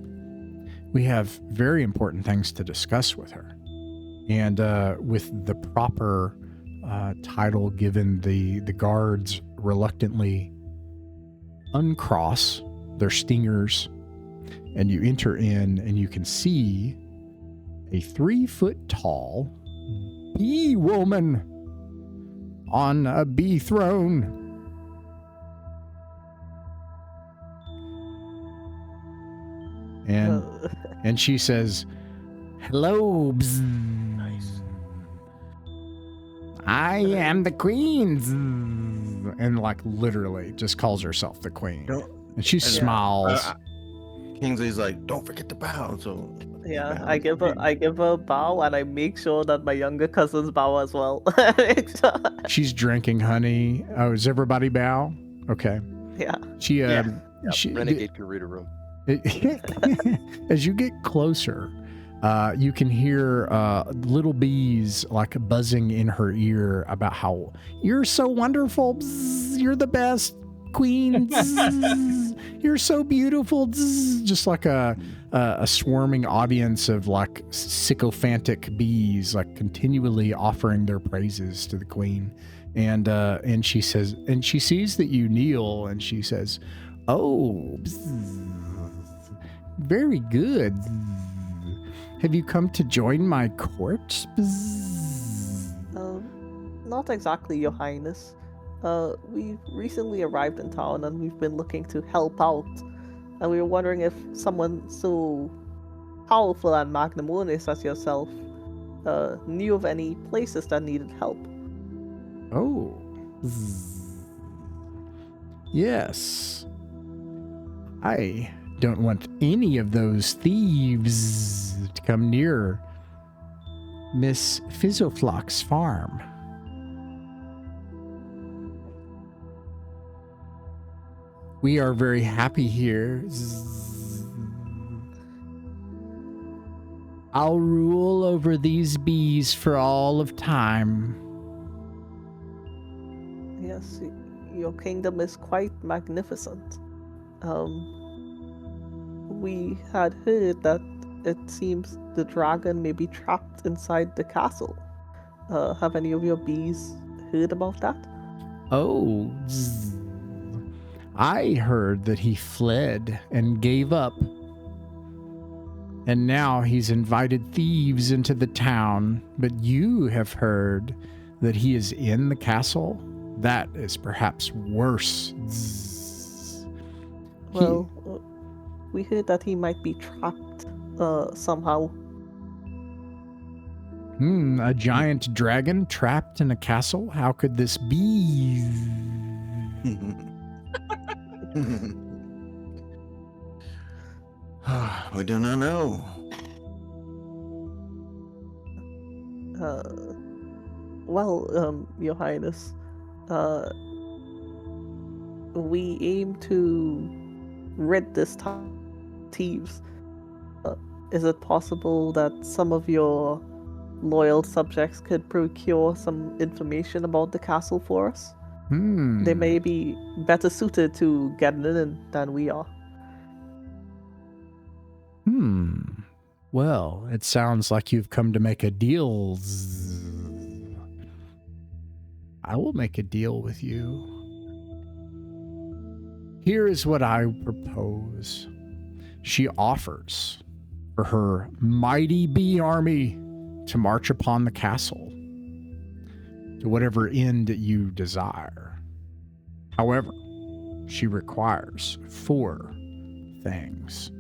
We have very important things to discuss with her." And with the proper title given, the guards reluctantly uncross their stingers, and you enter in, and you can see a 3-foot-tall bee woman on a bee throne. And she says, "Hello, bzz. I am the queen." Bzz. And like literally just calls herself the queen. Don't- And she smiles. Kingsley's like, don't forget to bow. So Yeah, bows. I give a bow, and I make sure that my younger cousins bow as well. She's drinking honey. Oh, does everybody bow? Okay. Yeah. She Yeah. Yeah, she Renegade can read a room. As you get closer, you can hear little bees like buzzing in her ear about how you're so wonderful. Bzz, you're the best queen. Bzz, you're so beautiful. Bzz, just like a swarming audience of like sycophantic bees, like continually offering their praises to the queen. And she says, and she sees that you kneel, and she says, "Oh, bzz, very good. Have you come to join my court?" Not exactly, Your Highness. We recently arrived in town and we've been looking to help out. And we were wondering if someone so powerful and magnanimous as yourself knew of any places that needed help. Oh. Yes. I don't want any of those thieves to come near Miss Fizzleflock's farm. We are very happy here. I'll rule over these bees for all of time. Yes, your kingdom is quite magnificent. We had heard that it seems the dragon may be trapped inside the castle. Have any of your bees heard about that? Oh, I heard that he fled and gave up. And now he's invited thieves into the town. But you have heard that he is in the castle? That is perhaps worse. Well, we heard that he might be trapped somehow. A giant dragon trapped in a castle? How could this be? We do not know. Your Highness, we aim to rid this town of thieves. Is it possible that some of your loyal subjects could procure some information about the castle for us? They may be better suited to getting in than we are. Well, it sounds like you've come to make a deal. I will make a deal with you. Here is what I propose. She offers for her mighty bee army to march upon the castle to whatever end you desire. However, she requires 4 things.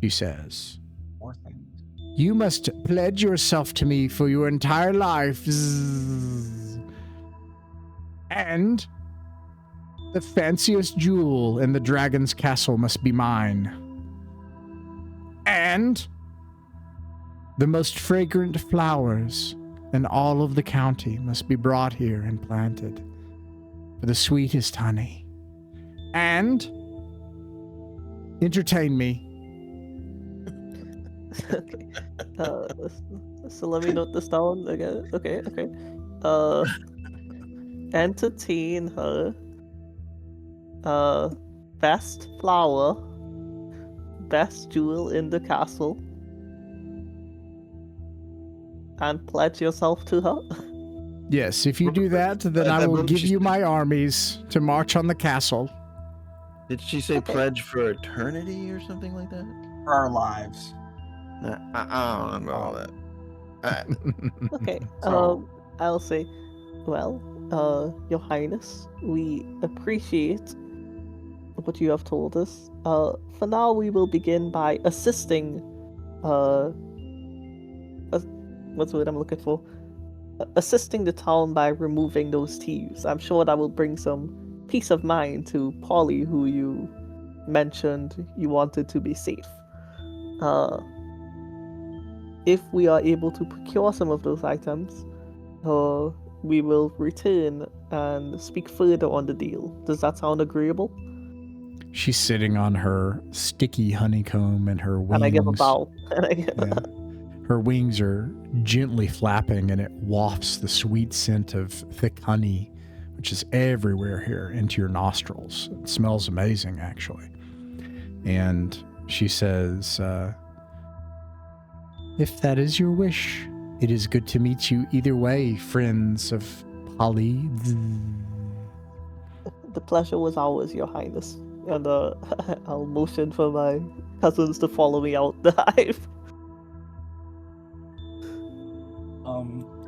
She says, 4 things. You must pledge yourself to me for your entire life. And the fanciest jewel in the dragon's castle must be mine. And the most fragrant flowers in all of the county must be brought here and planted for the sweetest honey. And entertain me. Okay. So let me note this down again. Okay. Entertain her. Best flower. Best jewel in the castle. And pledge yourself to her. Yes, if you do that, then I will give you my armies to march on the castle. Did she say pledge for eternity or something like that? For our lives. Nah, I don't know all that. Okay. So- I'll say, well, Your Highness, we appreciate what you have told us. For now, we will begin by assisting. What's the word I'm looking for? Assisting the town by removing those thieves. I'm sure that will bring some peace of mind to Polly, who you mentioned you wanted to be safe. If we are able to procure some of those items, we will return and speak further on the deal. Does that sound agreeable? She's sitting on her sticky honeycomb and her wings. And I give a bow. And I give Yeah. Her wings are gently flapping, and it wafts the sweet scent of thick honey, which is everywhere here, into your nostrils. It smells amazing, actually. And she says, if that is your wish, it is good to meet you either way, friends of Polly. The pleasure was ours, Your Highness. And I'll motion for my cousins to follow me out the hive.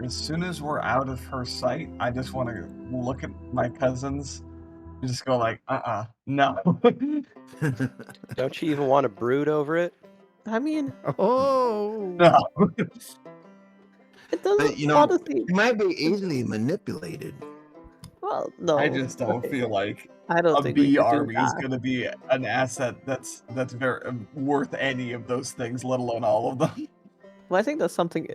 As soon as we're out of her sight, I just want to look at my cousins and just go like, no. Don't you even want to brood over it? I mean, Oh! No. it doesn't, But, you know, honestly. it might be easily manipulated. Well, no. I just don't okay. feel like I don't a think we bee could do army is that. going to be an asset that's very worth any of those things, let alone all of them. Well, I think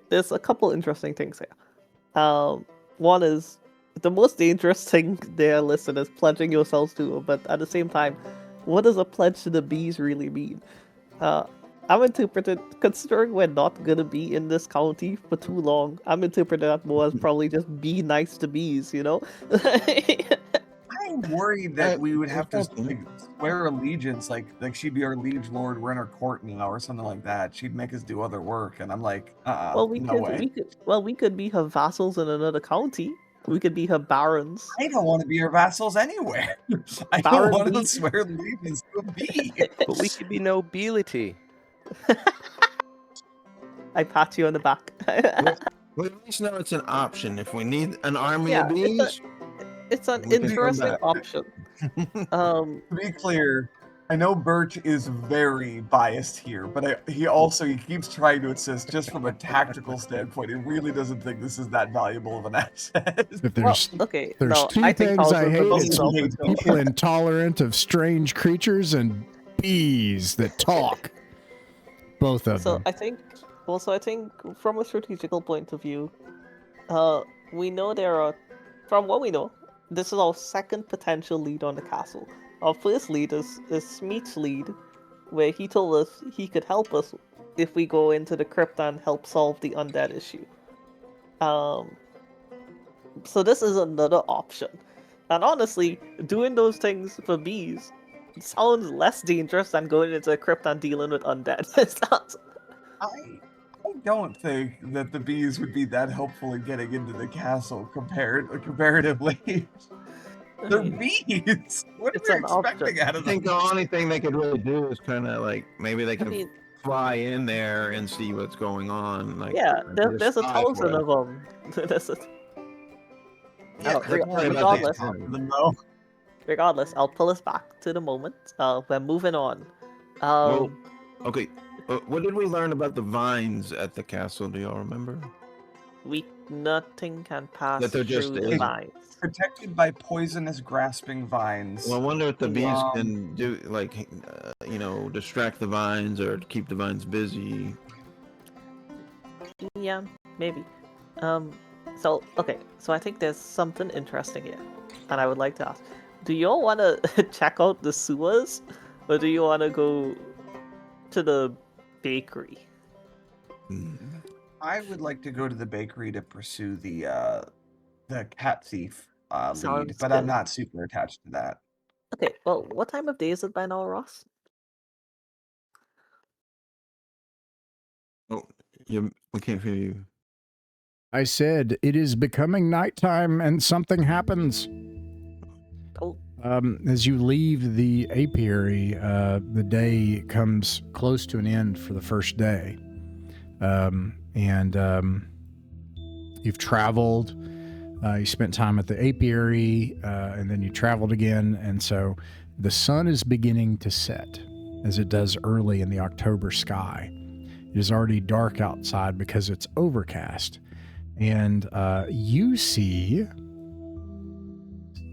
there's a couple interesting things here. One is the most dangerous thing there listed is pledging yourselves to, but at the same time, what does a pledge to the bees really mean? I'm interpreting, considering we're not gonna be in this county for too long, I'm interpreting that more as probably just be nice to bees, you know? I'm worried that we would have to there's like, swear allegiance, like she'd be our liege lord, we're in her court now, or something like that. She'd make us do other work, and I'm like, Well, no way. we could be her vassals in another county. We could be her barons. I don't want to be her vassals anywhere. I Baron don't want to bee. swear allegiance to a bee. But we could be nobility. I pat you on the back. We at least know it's an option. If we need an army Yeah, of bees, It's an We can come interesting back. option. To be clear, I know Birch is very biased here, but he keeps trying to insist, just from a tactical standpoint, he really doesn't think this is that valuable of an asset. If Well, there's okay. there's no, two I think things I thousands hate, of it's bees also- people intolerant of strange creatures and bees that talk. Both of So them. I think from a strategical point of view, we know there are, from what we know, this is our second potential lead on the castle. Our first lead is Smeet's lead, where he told us he could help us if we go into the crypt and help solve the undead issue. So this is another option. And honestly, doing those things for bees sounds less dangerous than going into a crypt and dealing with undead. It's not. I don't think that the bees would be that helpful in getting into the castle comparatively. They're bees. What are It's we an expecting option. out I of them? think the only thing they could really do is kind of like maybe they I can mean, fly in there and see what's going on. Like, yeah, do there's a spy for thousand us. of them. There's a, Yeah, Oh, that's probably about the regardless. extent. regardless, I'll pull us back to the moment. We're moving on. Well, okay. What did we learn about the vines at the castle? Do y'all remember? Nothing can pass That they're just through the is- vines. Protected by poisonous, grasping vines. Well, I wonder if the bees Um, can do like, distract the vines or keep the vines busy. Yeah, maybe. So I think there's something interesting here, and I would like to ask: do you all want to check out the sewers, or do you want to go to the bakery? I would like to go to the bakery to pursue the cat thief lead, Sounds but I'm good. not super attached to that. Okay, well, what time of day is it by now, Ross? Oh, we can't hear you. I said it is becoming nighttime and something happens. Oh, As you leave the apiary, the day comes close to an end for the first day. You've traveled, you spent time at the apiary, and then you traveled again. And so the sun is beginning to set as it does early in the October sky. It is already dark outside because it's overcast. And you see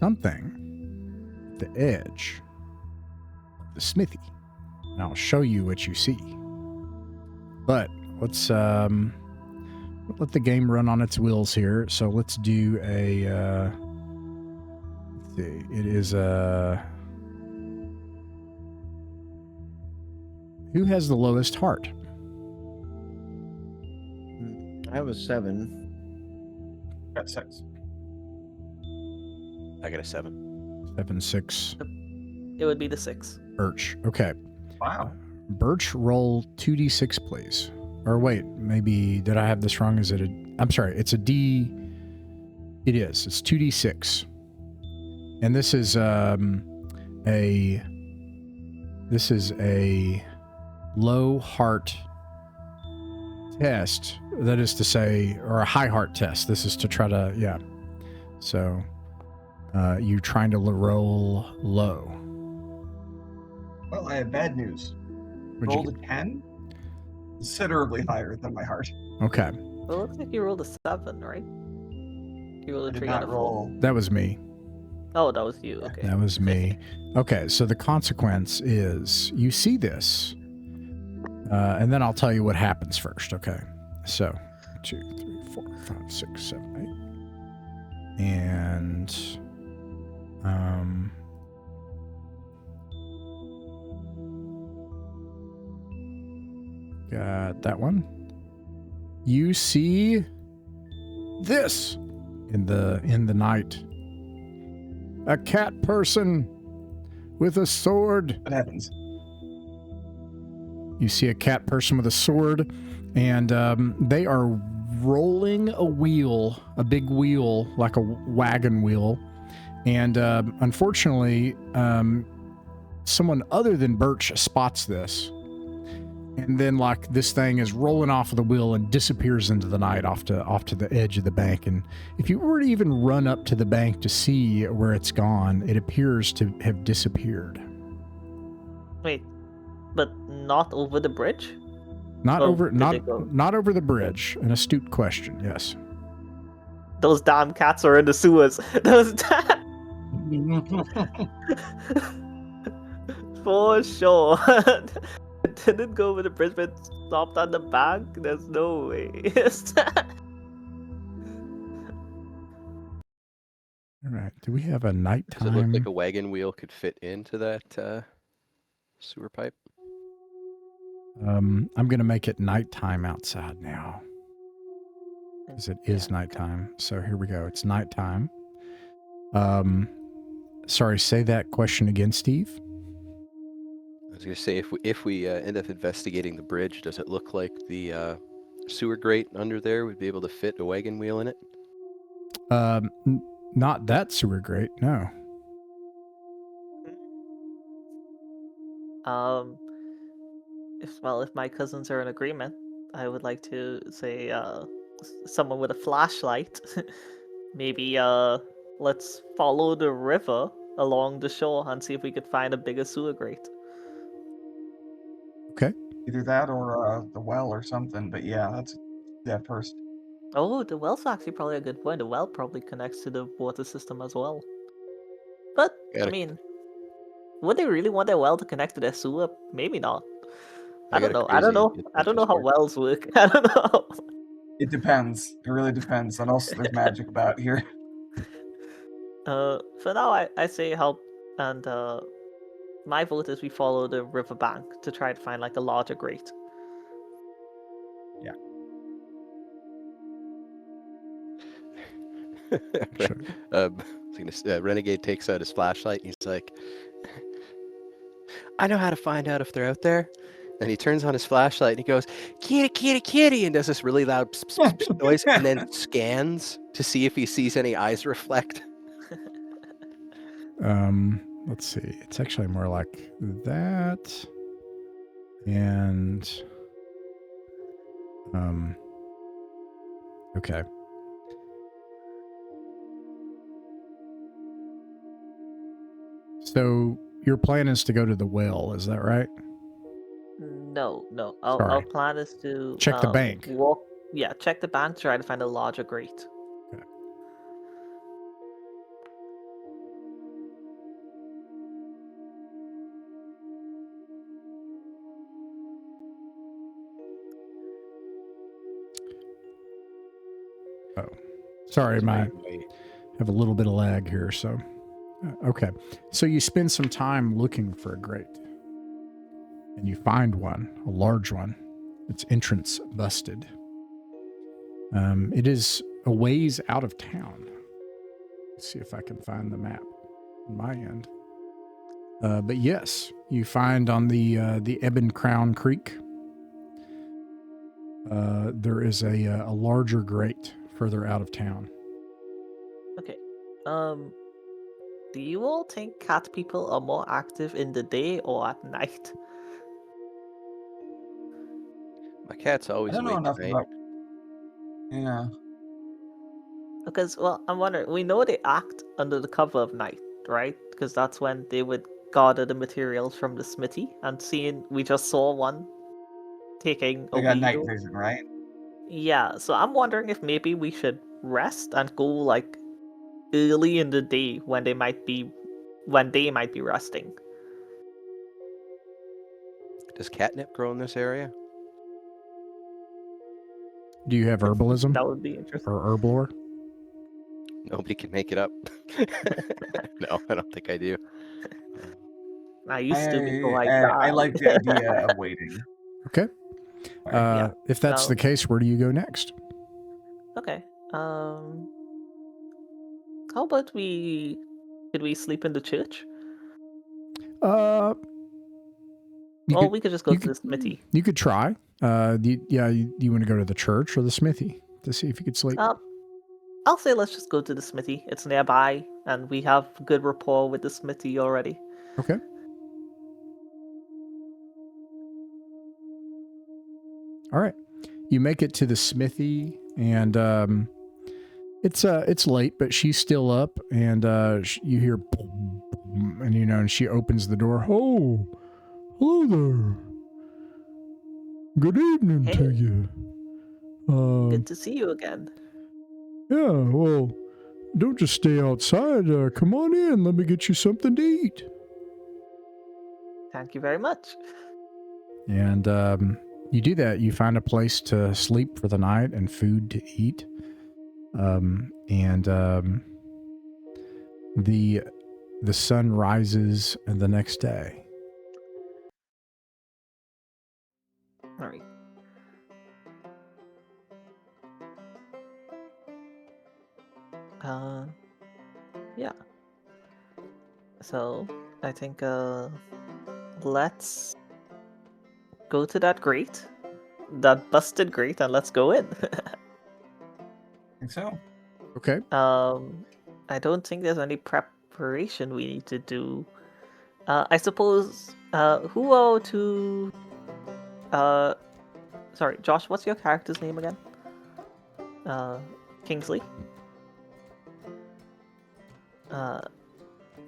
something at the edge of the smithy. And I'll show you what you see. But let's let the game run on its wheels here. So let's do a let's see. It is a Who has the lowest heart? I have a 7. Got 6. I got a 7. 7, 6. It would be the 6. Birch. Okay. Wow. Birch, roll 2d6, please. Or wait, maybe did I have this wrong? Is it a? I'm sorry. It's a D. It is. It's 2d6, and this is a low heart test. That is to say, or a high heart test. This is to try to So, you trying to roll low. Well, I have bad news. What'd you Rolled a 10, considerably higher than my heart. Okay, Well, it looks like you rolled a 7, right? You rolled I a did 3 not and a 4. roll. that was me. Oh, that was you. Okay. That was me. Okay, so the consequence is you see this, and then I'll tell you what happens first. Okay, so 2, 3, 4, 5, 6, 7, 8, and got that one. You see this in the night. A cat person with a sword. What happens? You see a cat person with a sword, and they are rolling a wheel, a big wheel, like a wagon wheel. And unfortunately, someone other than Birch spots this. And then, like, this thing is rolling off of the wheel and disappears into the night off to the edge of the bank. And if you were to even run up to the bank to see where it's gone, it appears to have disappeared. Wait, but not over the bridge? Not Oh, over, did it go? not over the bridge. An astute question. Yes. Those damn cats are in the sewers. Those damn... For sure. It didn't go over the bridge, but it stopped on the bank. There's no way. All right. Do we have a Does it nighttime? look like a wagon wheel could fit into that sewer pipe? I'm going to make it nighttime outside now, because it is nighttime. So here we go. It's nighttime. Sorry, say that question again, Steve. I was gonna say if we end up investigating the bridge, does it look like the sewer grate under there would be able to fit a wagon wheel in it? Not that sewer grate. No. If my cousins are in agreement, I would like to say someone with a flashlight. Maybe let's follow the river along the shore and see if we could find a bigger sewer grate. Okay. Either that or the well or something. But yeah, that's that first. Oh, the well's actually probably a good point. The well probably connects to the water system as well. But I mean, would they really want their well to connect to their sewer? Maybe not. I don't know. I don't know how wells work. I don't know. It depends. It really depends. And also, there's magic about here. For now, I say help, and my vote is we follow the riverbank to try to find like a larger grate. Yeah. Renegade takes out his flashlight and he's like, I know how to find out if they're out there. And he turns on his flashlight and he goes, kitty, kitty, kitty, and does this really loud pss, pss, pss noise and then scans to see if he sees any eyes reflect. Let's see. It's actually more like that. And okay. So your plan is to go to the well, is that right? No. Our plan is to check the bank. Check the bank, try to find a larger grate. Okay. Oh, sorry, I have a little bit of lag here. So, okay. So you spend some time looking for a grate. And you find one, a large one. Its entrance busted. It is a ways out of town. Let's see if I can find the map on my end. But yes, you find on the Ebon Crown Creek, there is a larger grate further out of town. Okay. Do you all think cat people are more active in the day or at night? My cat's I always don't know awake enough at night. about. Yeah. Because, well, I'm wondering, we know they act under the cover of night, right? Because that's when they would gather the materials from the smithy, and we just saw one taking a They got night weed. vision, right? Yeah, so I'm wondering if maybe we should rest and go like early in the day when they might be resting. Does catnip grow in this area? Do you have herbalism That would be interesting. or herblore? Nobody can make it up. No, I don't think I do. I used to before I died. I like the idea of waiting. Okay. Yeah. If that's the case, where do you go next? Okay. How about could we sleep in the church? Or We could just go to the smithy. You could try. Do you want to go to the church or the smithy to see if you could sleep? I'll say let's just go to the smithy. It's nearby, and we have good rapport with the smithy already. Okay. All right. You make it to the smithy, and it's late, but she's still up, and you hear, boom, boom, and and she opens the door. Oh, hello there. Good evening to you. Good to see you again. Yeah, well, don't just stay outside. Come on in. Let me get you something to eat. Thank you very much. And you do that. You find a place to sleep for the night and food to eat. The sun rises the next day. All right. Yeah. So I think let's go to that grate, that busted grate, and let's go in. I think so. Okay. I don't think there's any preparation we need to do. I suppose who are to sorry, Josh, what's your character's name again? Kingsley.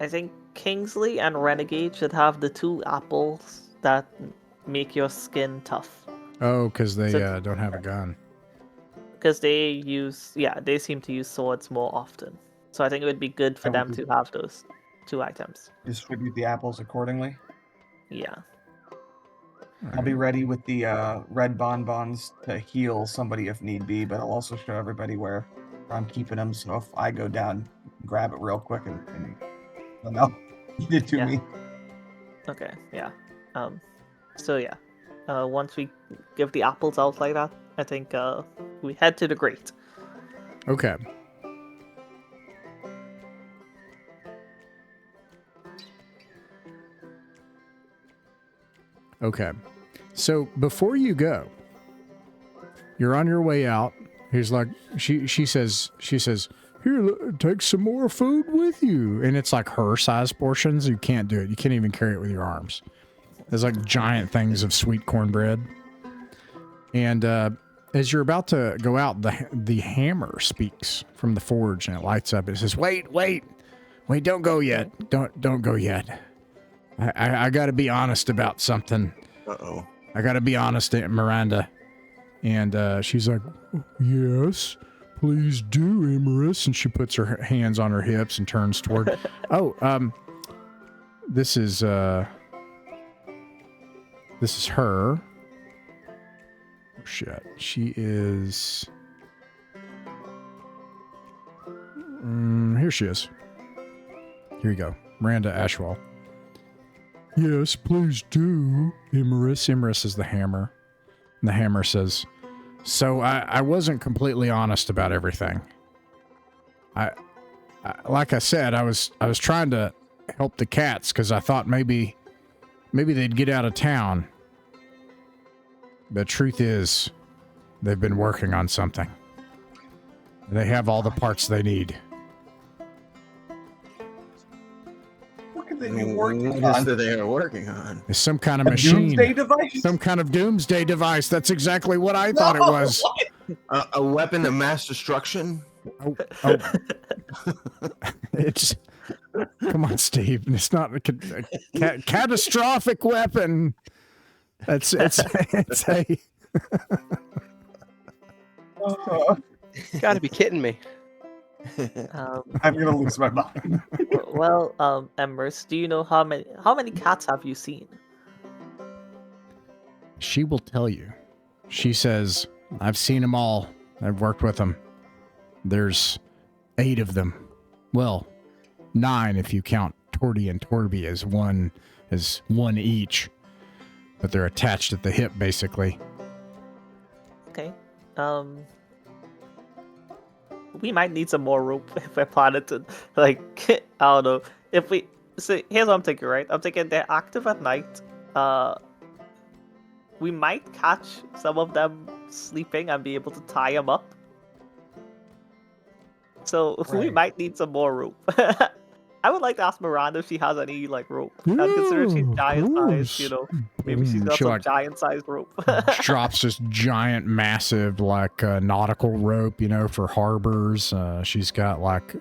I think Kingsley and Renegade should have the 2 apples that make your skin tough. Oh, because they don't have a gun. Because they seem to use swords more often. So I think it would be good for them to have those 2 items. Distribute the apples accordingly. Yeah. I'll be ready with the red bonbons to heal somebody if need be, but I'll also show everybody where I'm keeping them. So if I go down, grab it real quick and no, eat it to me. Okay. Yeah. So yeah. Once we give the apples out like that, I think we head to the grate. Okay. Okay. So before you go, you're on your way out. He's like, she says, here, take some more food with you. And it's like her size portions. You can't do it. You can't even carry it with your arms. There's like giant things of sweet cornbread. And as you're about to go out, the hammer speaks from the forge and it lights up. It says, wait, don't go yet. Don't go yet. I got to be honest about something. Uh-oh. I got to be honest, Miranda. And she's like, yes, please do, Emerus. And she puts her hands on her hips and turns toward. This is her. Oh, shit. She is. Here she is. Here you go. Miranda Ashwell. Yes, please do, Imerus. Imerus is the hammer. And the hammer says, so I wasn't completely honest about everything. I like I said, I was trying to help the cats because I thought maybe they'd get out of town. The truth is, they've been working on something. They have all the parts they need. What could they be working What is on? that they are working on? It's some kind of A machine. doomsday device? Some kind of doomsday device. That's exactly what I thought it was. A weapon of mass destruction? Oh. It's come on, Steve. It's not a catastrophic weapon. It's a Gotta be kidding me. I'm gonna lose my mind. Well, Embers, do you know how many cats have you seen? She will tell you. She says, I've seen them all. I've worked with them. There's 8 of them. Well, 9 if you count Torty and Torby as one each. But they're attached at the hip, basically. Okay. We might need some more rope if we're planning to, like, I don't know. If we, so here's what I'm thinking, right? I'm thinking they're active at night. We might catch some of them sleeping and be able to tie them up. So we Right. might need some more rope. I would like to ask Miranda if she has any, like, rope. And considering she's Ooh, giant sized, you course. know, maybe she's got She, some like, giant sized rope. drops this giant, massive, like nautical rope, for harbors. She's got like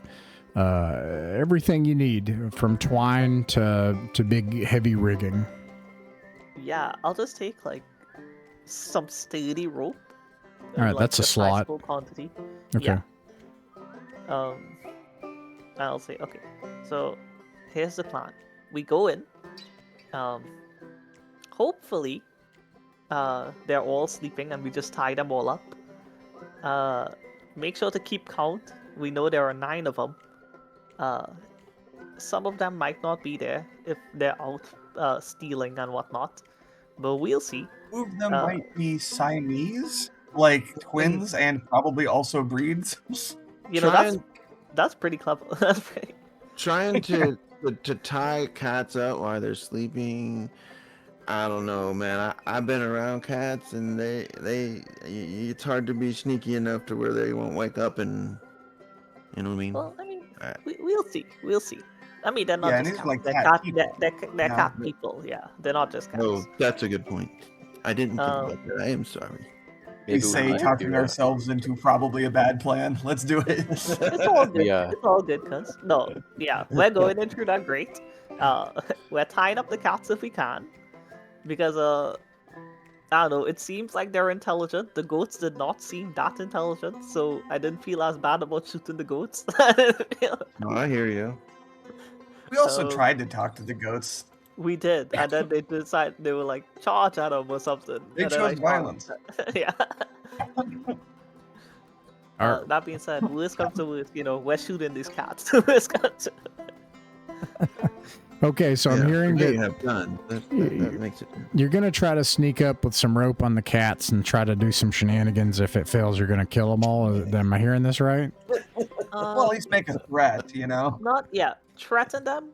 everything you need, from twine to big, heavy rigging. Yeah, I'll just take, like, some sturdy rope. All right, that's a slot. Sizable quantity. Okay. Yeah. I'll say, okay. So, here's the plan. We go in. Hopefully, they're all sleeping and we just tie them all up. Make sure to keep count. We know there are 9 of them. Some of them might not be there if they're out stealing and whatnot. But we'll see. Two of them Uh, might be Siamese, like twins, and probably also breeds. You know, that's pretty clever. That's pretty... Trying to tie cats up while they're sleeping. I don't know, man. I've been around cats, and it's hard to be sneaky enough to where they won't wake up, and you know what I mean. Well, I mean, Uh, we'll see. We'll see. I mean, they're not Yeah, and just it's cats. like They're cat cat. people, They're know, cat but- people. Yeah, they're not just cats. Oh, that's a good point. I didn't think about that. I am sorry. We Maybe say need to talking do, ourselves into probably a bad plan. Let's do it. It's all good. Yeah. It's all good, cuz. No, yeah, we're going in through that grate. We're tying up the cats if we can, because I don't know. It seems like they're intelligent. The goats did not seem that intelligent, so I didn't feel as bad about shooting the goats. No, I hear you. We also So- tried to talk to the goats. We did, and then they decided they were like charge at them or something. They and then I chose shot violence. them. Yeah. All right. That being said, worst comes to worst, we're shooting these cats. Worst comes to... Okay, so I'm hearing they that have done. That makes it. you're going to try to sneak up with some rope on the cats and try to do some shenanigans. If it fails, you're going to kill them all. Am I hearing this right? Well, at least make a threat, Not threaten them.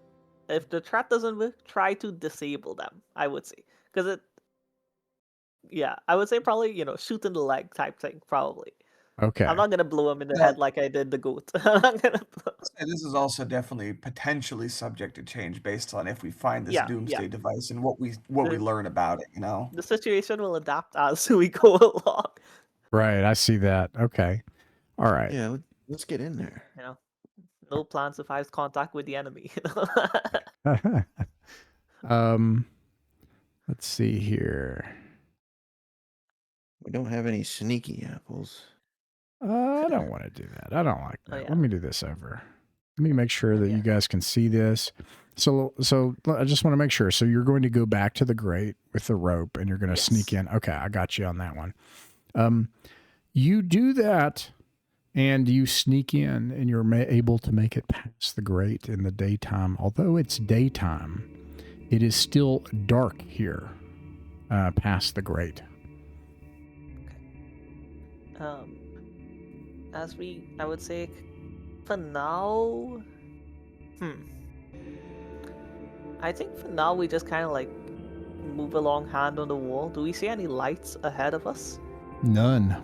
If the threat doesn't work, try to disable them. I would say, because I would say probably shoot in the leg type thing. Probably. Okay. I'm not gonna blow him in the Yeah. head like I did the goat. I'm not gonna blow. And this is also definitely potentially subject to change based on if we find this Yeah, doomsday yeah. device and what we learn about it. The situation will adapt as we go along. Right. I see that. Okay. All right. Yeah, let's get in there. No plan survives contact with the enemy. Let's see here. We don't have any sneaky apples. I don't want to do that. I don't like that. yeah. Let me do this over. Let me make sure that Yeah. you guys can see this. So I just want to make sure. So you're going to go back to the grate with the rope and you're going to sneak in. Okay, I got you on that one. You do that and you sneak in and you're able to make it past the grate in the daytime. Although it's daytime, it is still dark here, past the grate. I would say, for now, I think for now we just kind of like move along hand on the wall. Do we see any lights ahead of us? None.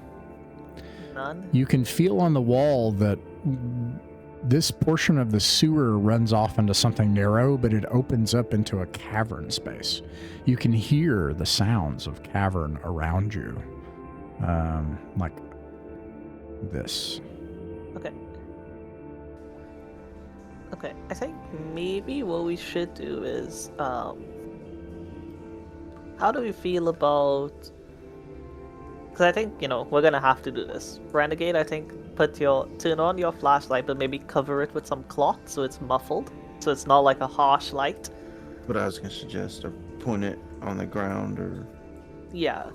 None? You can feel on the wall that this portion of the sewer runs off into something narrow, but it opens up into a cavern space. You can hear the sounds of cavern around you. Like this. Okay, I think maybe what we should do is, how do we feel about, because I think, we're gonna have to do this. Renegade, I think, turn on your flashlight, but maybe cover it with some cloth so it's muffled, so it's not like a harsh light. What I was gonna suggest, or point it on the ground, or... Yeah,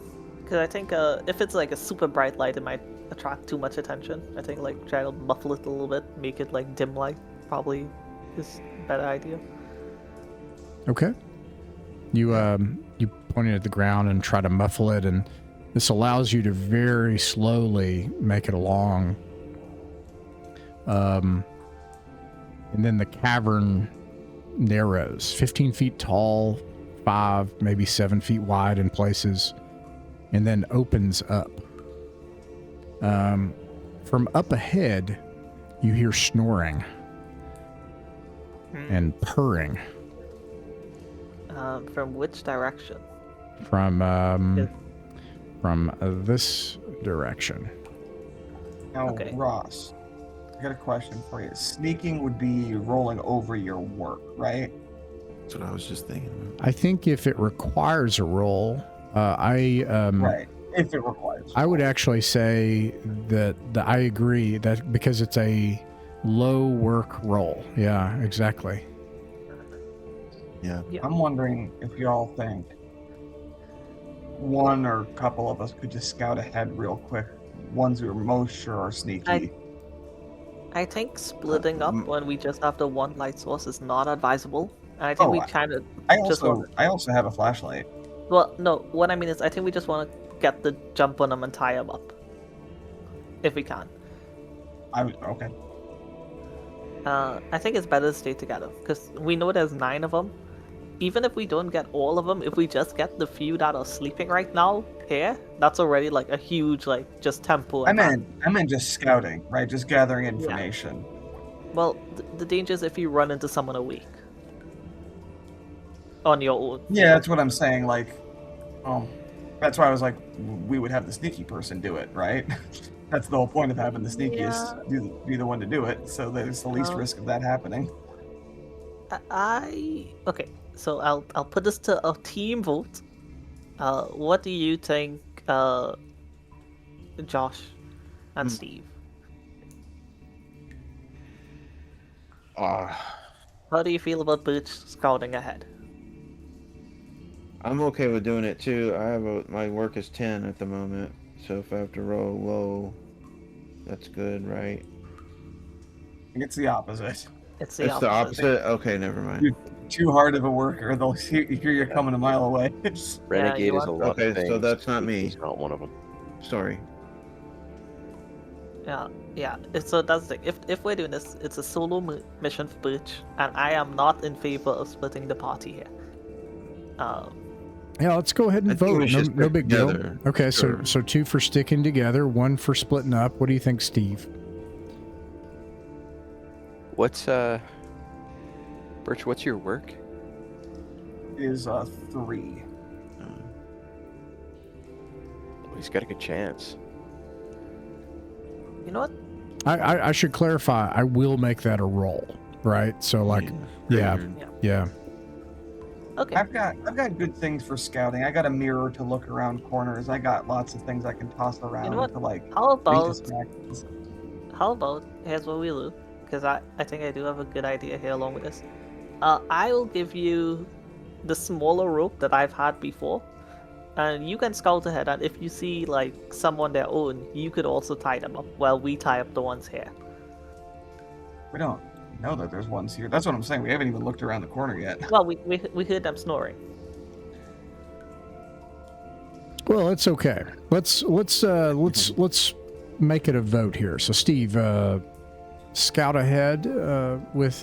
because I think if it's like a super bright light, it might attract too much attention. I think like try to muffle it a little bit, make it like dim light, probably is a better idea. Okay. You point it at the ground and try to muffle it, and this allows you to very slowly make it along. And then the cavern narrows, 15 feet tall, 5, maybe 7 feet wide in places, and then opens up. From up ahead, you hear snoring and purring. From which direction? From this direction. Now, Okay. Ross, I got a question for you. Sneaking would be rolling over your work, right? That's what I was just thinking. I think if it requires a roll, Right. If it requires. I would actually say that I agree that because it's a low work roll. Yeah, exactly. Yeah. I'm wondering if y'all think one or a couple of us could just scout ahead real quick. Ones who are most sure are sneaky. I think splitting up when we just have the one light source is not advisable. And I think we kind of I also have a flashlight. Well, no, what I mean is I think we just want to get the jump on them and tie them up. If we can. Okay. I think it's better to stay together, because we know there's 9 of them. Even if we don't get all of them, if we just get the few that are sleeping right now here, that's already like a huge, like, just tempo. I meant just scouting, right? Just gathering information. Yeah. Well, the danger is if you run into someone awake. On your own. Yeah, that's what I'm saying. Like, that's why I was like, we would have the sneaky person do it, right? That's the whole point of having the sneakiest be the one to do it, so there's the least risk of that happening. Okay, so I'll put this to a team vote. What do you think, Josh and Steve? How do you feel about Birch scouting ahead? I'm okay with doing it too. My work is 10 at the moment, so if I have to roll low, that's good, right? It's the opposite. It's the opposite? Okay, never mind. You're too hard of a worker. They'll hear you coming a mile away. Renegade is a lot of Okay, things. so that's not me. He's not one of them. Sorry. Yeah. So that's the thing. If we're doing this, it's a solo mission for Birch, and I am not in favor of splitting the party here. Yeah, let's go ahead and I think vote. we should No stick big together. deal. Okay, Sure. so 2 for sticking together, 1 for splitting up. What do you think, Steve? What's Birch, what's your work? Is 3. He's got a good chance. You know what? I should clarify. I will make that a roll, right? So like, yeah. Okay. I've got good things for scouting. I got a mirror to look around corners. I got lots of things I can toss around You know what? to like. How about distractions. here's what we do, because I think I do have a good idea here along with this. I will give you the smaller rope that I've had before, and you can scout ahead, and if you see like someone their own, you could also tie them up while we tie up the ones here. We don't know that there's ones here. That's what I'm saying. We haven't even looked around the corner yet. Well, we heard them snoring. Well, it's okay. Let's make it a vote here. So, Steve, scout ahead with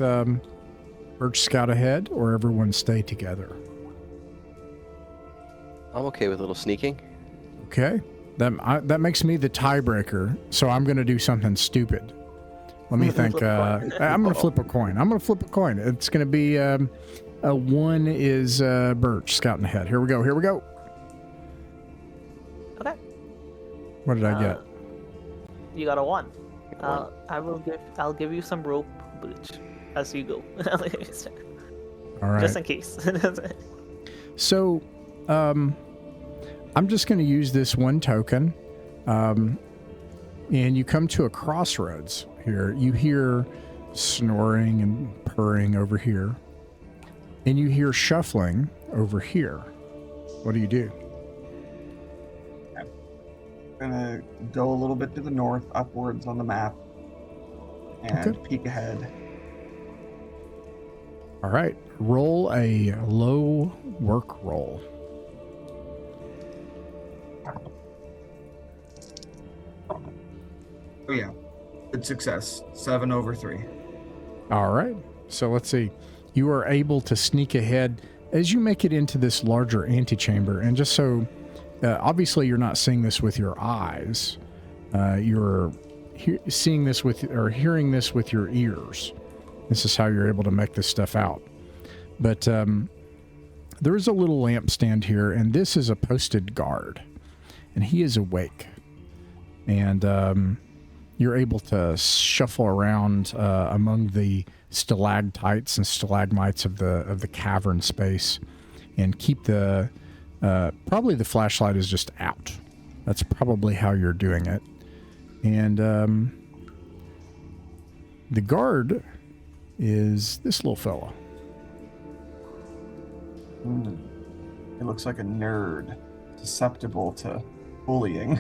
Birch scout ahead, or everyone stay together. I'm okay with a little sneaking. Okay, that makes me the tiebreaker. So I'm going to do something stupid. Let me think. I'm going to flip a coin. It's going to be a one is Birch scouting ahead. Here we go. Okay. What did I get? You got a 1. Get one. I'll give you some rope, Birch, as you go. All right. Just in case. So, I'm just going to use this one token, and you come to a crossroads here. You hear snoring and purring over here, and you hear shuffling over here. What do you do? I'm gonna go a little bit to the north, upwards on the map, and peek ahead. All right, roll a low work roll. Oh yeah, good success. 7 over 3. All right, so let's see. You are able to sneak ahead as you make it into this larger antechamber, and just so obviously you're not seeing this with your eyes, you're seeing this with or hearing this with your ears. This is how you're able to make this stuff out. But there is a little lampstand here, and this is a posted guard, and he is awake. And you're able to shuffle around among the stalactites and stalagmites of the cavern space, and keep the probably the flashlight is just out. That's probably how you're doing it. And the guard is this little fella. It looks like a nerd, susceptible to bullying.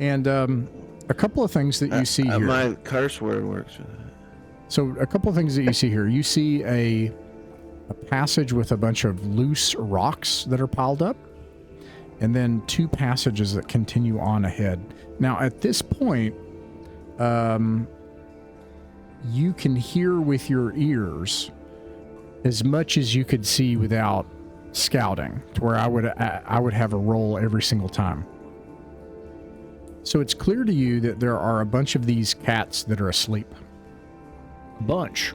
And a couple of things that you see here. My curse word works for that. So a couple of things that you see here. You see a passage with a bunch of loose rocks that are piled up, and then 2 passages that continue on ahead. Now, at this point, you can hear with your ears as much as you could see without scouting, to where I would have a roll every single time. So it's clear to you that there are a bunch of these cats that are asleep. A bunch.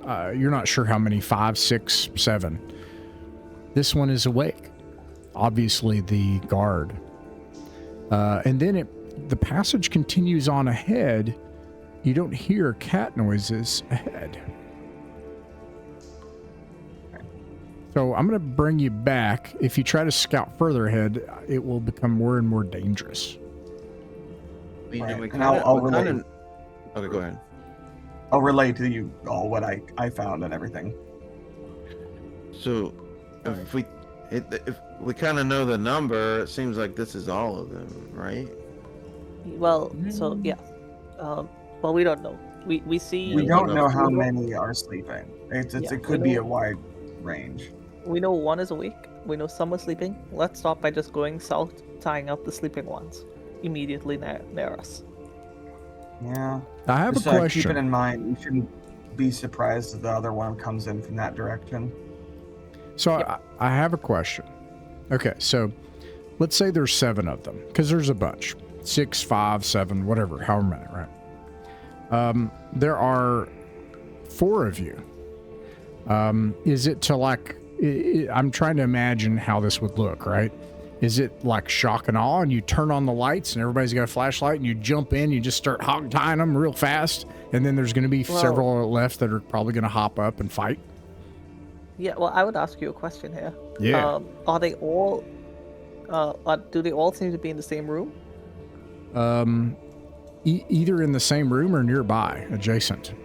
You're not sure how many, 5, 6, 7. This one is awake. Obviously the guard. And then the passage continues on ahead. You don't hear cat noises ahead. So I'm going to bring you back. If you try to scout further ahead, it will become more and more dangerous. Right. And I'll relate. Okay, go ahead. I'll relay to you all what I found and everything. So, if we kind of know the number, it seems like this is all of them, right? Well, so yeah. Well, we don't know. We see. We don't know how many are sleeping. It could be a wide range. We know one is awake. We know some are sleeping. Let's start by just going south, tying up the sleeping ones immediately near us. Yeah. I have a question. Keep it in mind. You shouldn't be surprised if the other one comes in from that direction. So I have a question. Okay, so let's say there's 7 of them, because there's a bunch. 6, 5, 7, whatever, however many, right? There are 4 of you. Is it to like, I'm trying to imagine how this would look, right? Is it like shock and awe, and you turn on the lights and everybody's got a flashlight and you jump in, you just start hog tying them real fast, and then there's going to be several left that are probably going to hop up and fight? Yeah, well, I would ask you a question here. Yeah. Are they all, do they all seem to be in the same room? Either in the same room or nearby, adjacent.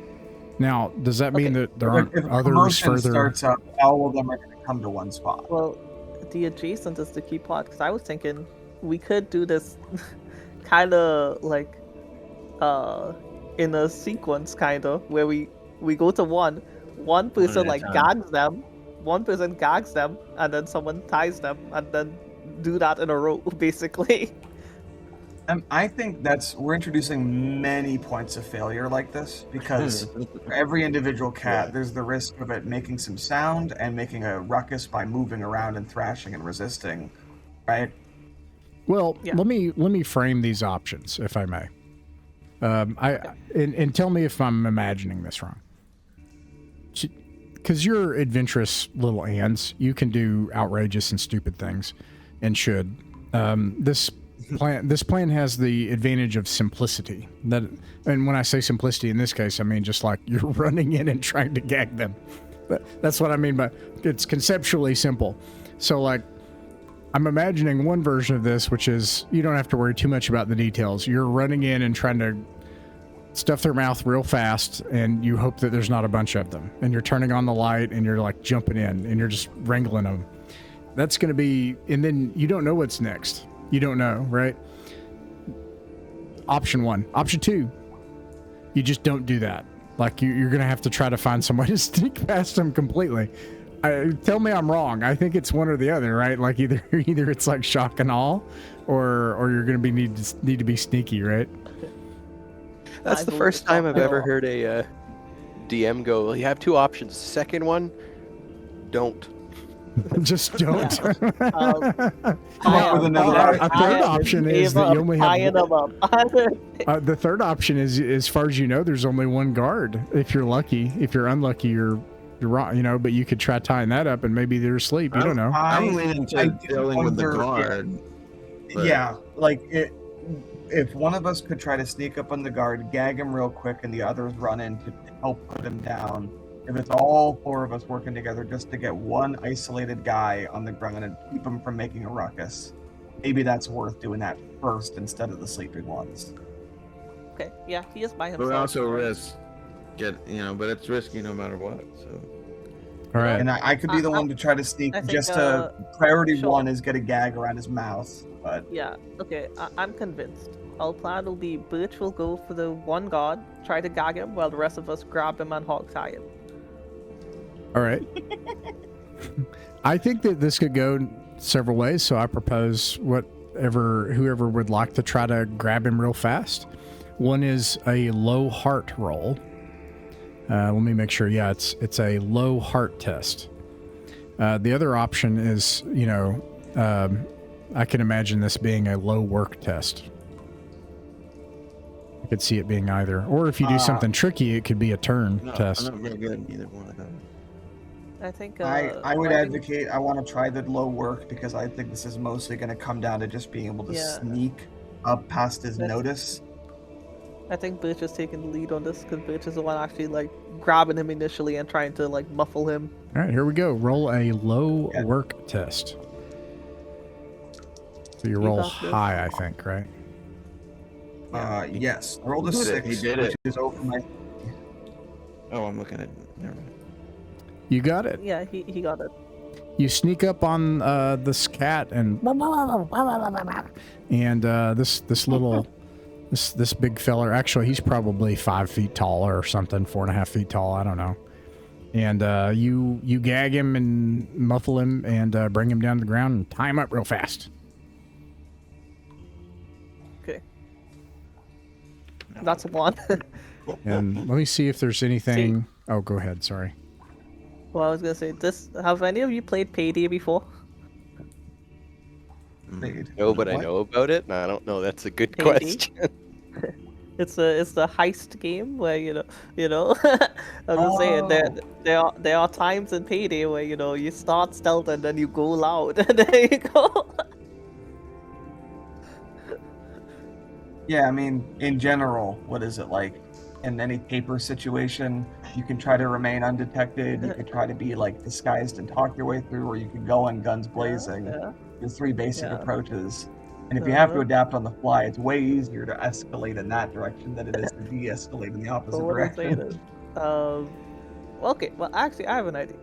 Now, does that mean that there aren't if others commotion further? starts up, all of them are going to come to one spot. Well, the adjacent is the key part, because I was thinking we could do this kind of like in a sequence, kind of, where we go to one person at a like time. gags them, one person gags them, and then someone ties them, and then do that in a row, basically. I think we're introducing many points of failure like this because for every individual cat, Yeah. there's the risk of it making some sound and making a ruckus by moving around and thrashing and resisting, right? Well, Yeah. let me frame these options, if I may. And tell me if I'm imagining this wrong. Because you're adventurous little ants, you can do outrageous and stupid things, and should. This plan has the advantage of simplicity. And when I say simplicity in this case, I mean just like you're running in and trying to gag them. That's what I mean by it's conceptually simple. So like, I'm imagining one version of this, which is you don't have to worry too much about the details. You're running in and trying to stuff their mouth real fast, and you hope that there's not a bunch of them. And you're turning on the light, and you're like jumping in, and you're just wrangling them. That's going to be, and then you don't know what's next. You don't know, right? Option 1. Option 2, you just don't do that. Like you're going to have to try to find some way to sneak past them completely. Tell me I'm wrong. I think it's one or the other, right? Like either it's like shock and awe, or you're going to need to be sneaky, right? That's the first time I've ever heard a DM go, well, you have two options. Second one, don't. Just don't. Come up with another A third option is that you only have the third option is, as far as you know, there's only one guard. If you're lucky. If you're unlucky, you're wrong. You know, but you could try tying that up, and maybe they're asleep. You don't know. I'm leaning to dealing with the guard. Yeah, like if one of us could try to sneak up on the guard, gag him real quick, and the others run in to help put him down. If it's all four of us working together just to get one isolated guy on the ground and keep him from making a ruckus, maybe that's worth doing that first instead of the sleeping ones. Okay, yeah, he is by himself. But we also risk but it's risky no matter what. So. All right. And I could be the one to try to sneak. I think, Just priority sure. 1 is get a gag around his mouth. But Yeah, okay, I'm convinced. Our plan will be Birch will go for the one guard, try to gag him, while the rest of us grab him and hog tie him. All right. I think that this could go several ways, so I propose whoever would like to try to grab him real fast. One is a low heart roll. Let me make sure. Yeah, it's a low heart test. The other option is, I can imagine this being a low work test. I could see it being either. Or if you do something tricky, it could be a turn test. I'm not very good at either one of them. I think I would advocate. I want to try the low work because I think this is mostly going to come down to just being able to sneak up past his notice. I think Birch is taking the lead on this because Birch is the one actually like grabbing him initially and trying to like muffle him. All right, here we go. Roll a low work test. So you roll high, I think, right? Yes. I rolled a 6, He did which it. is over my... Oh, I'm looking at never mind. You got it. Yeah, he got it. You sneak up on this cat and this little this big feller. Actually, he's probably 5 feet tall or something, 4.5 feet tall. I don't know. And you gag him and muffle him and bring him down to the ground and tie him up real fast. Okay. That's one. And let me see if there's anything. Oh, go ahead. Sorry. Well, I was gonna say this. Have any of you played Payday before? No, but I know about it, and I don't know. That's a good Payday? question. It's the heist game where I was just saying there are times in Payday where you start stealth and then you go loud and there you go. Yeah, I mean, in general, what is it like? In any paper situation, you can try to remain undetected, you can try to be like disguised and talk your way through, or you can go in guns blazing. Yeah. There's 3 basic approaches. And if you have to adapt on the fly, it's way easier to escalate in that direction than it is to de-escalate in the opposite What I'm saying direction. is, okay, well actually I have an idea.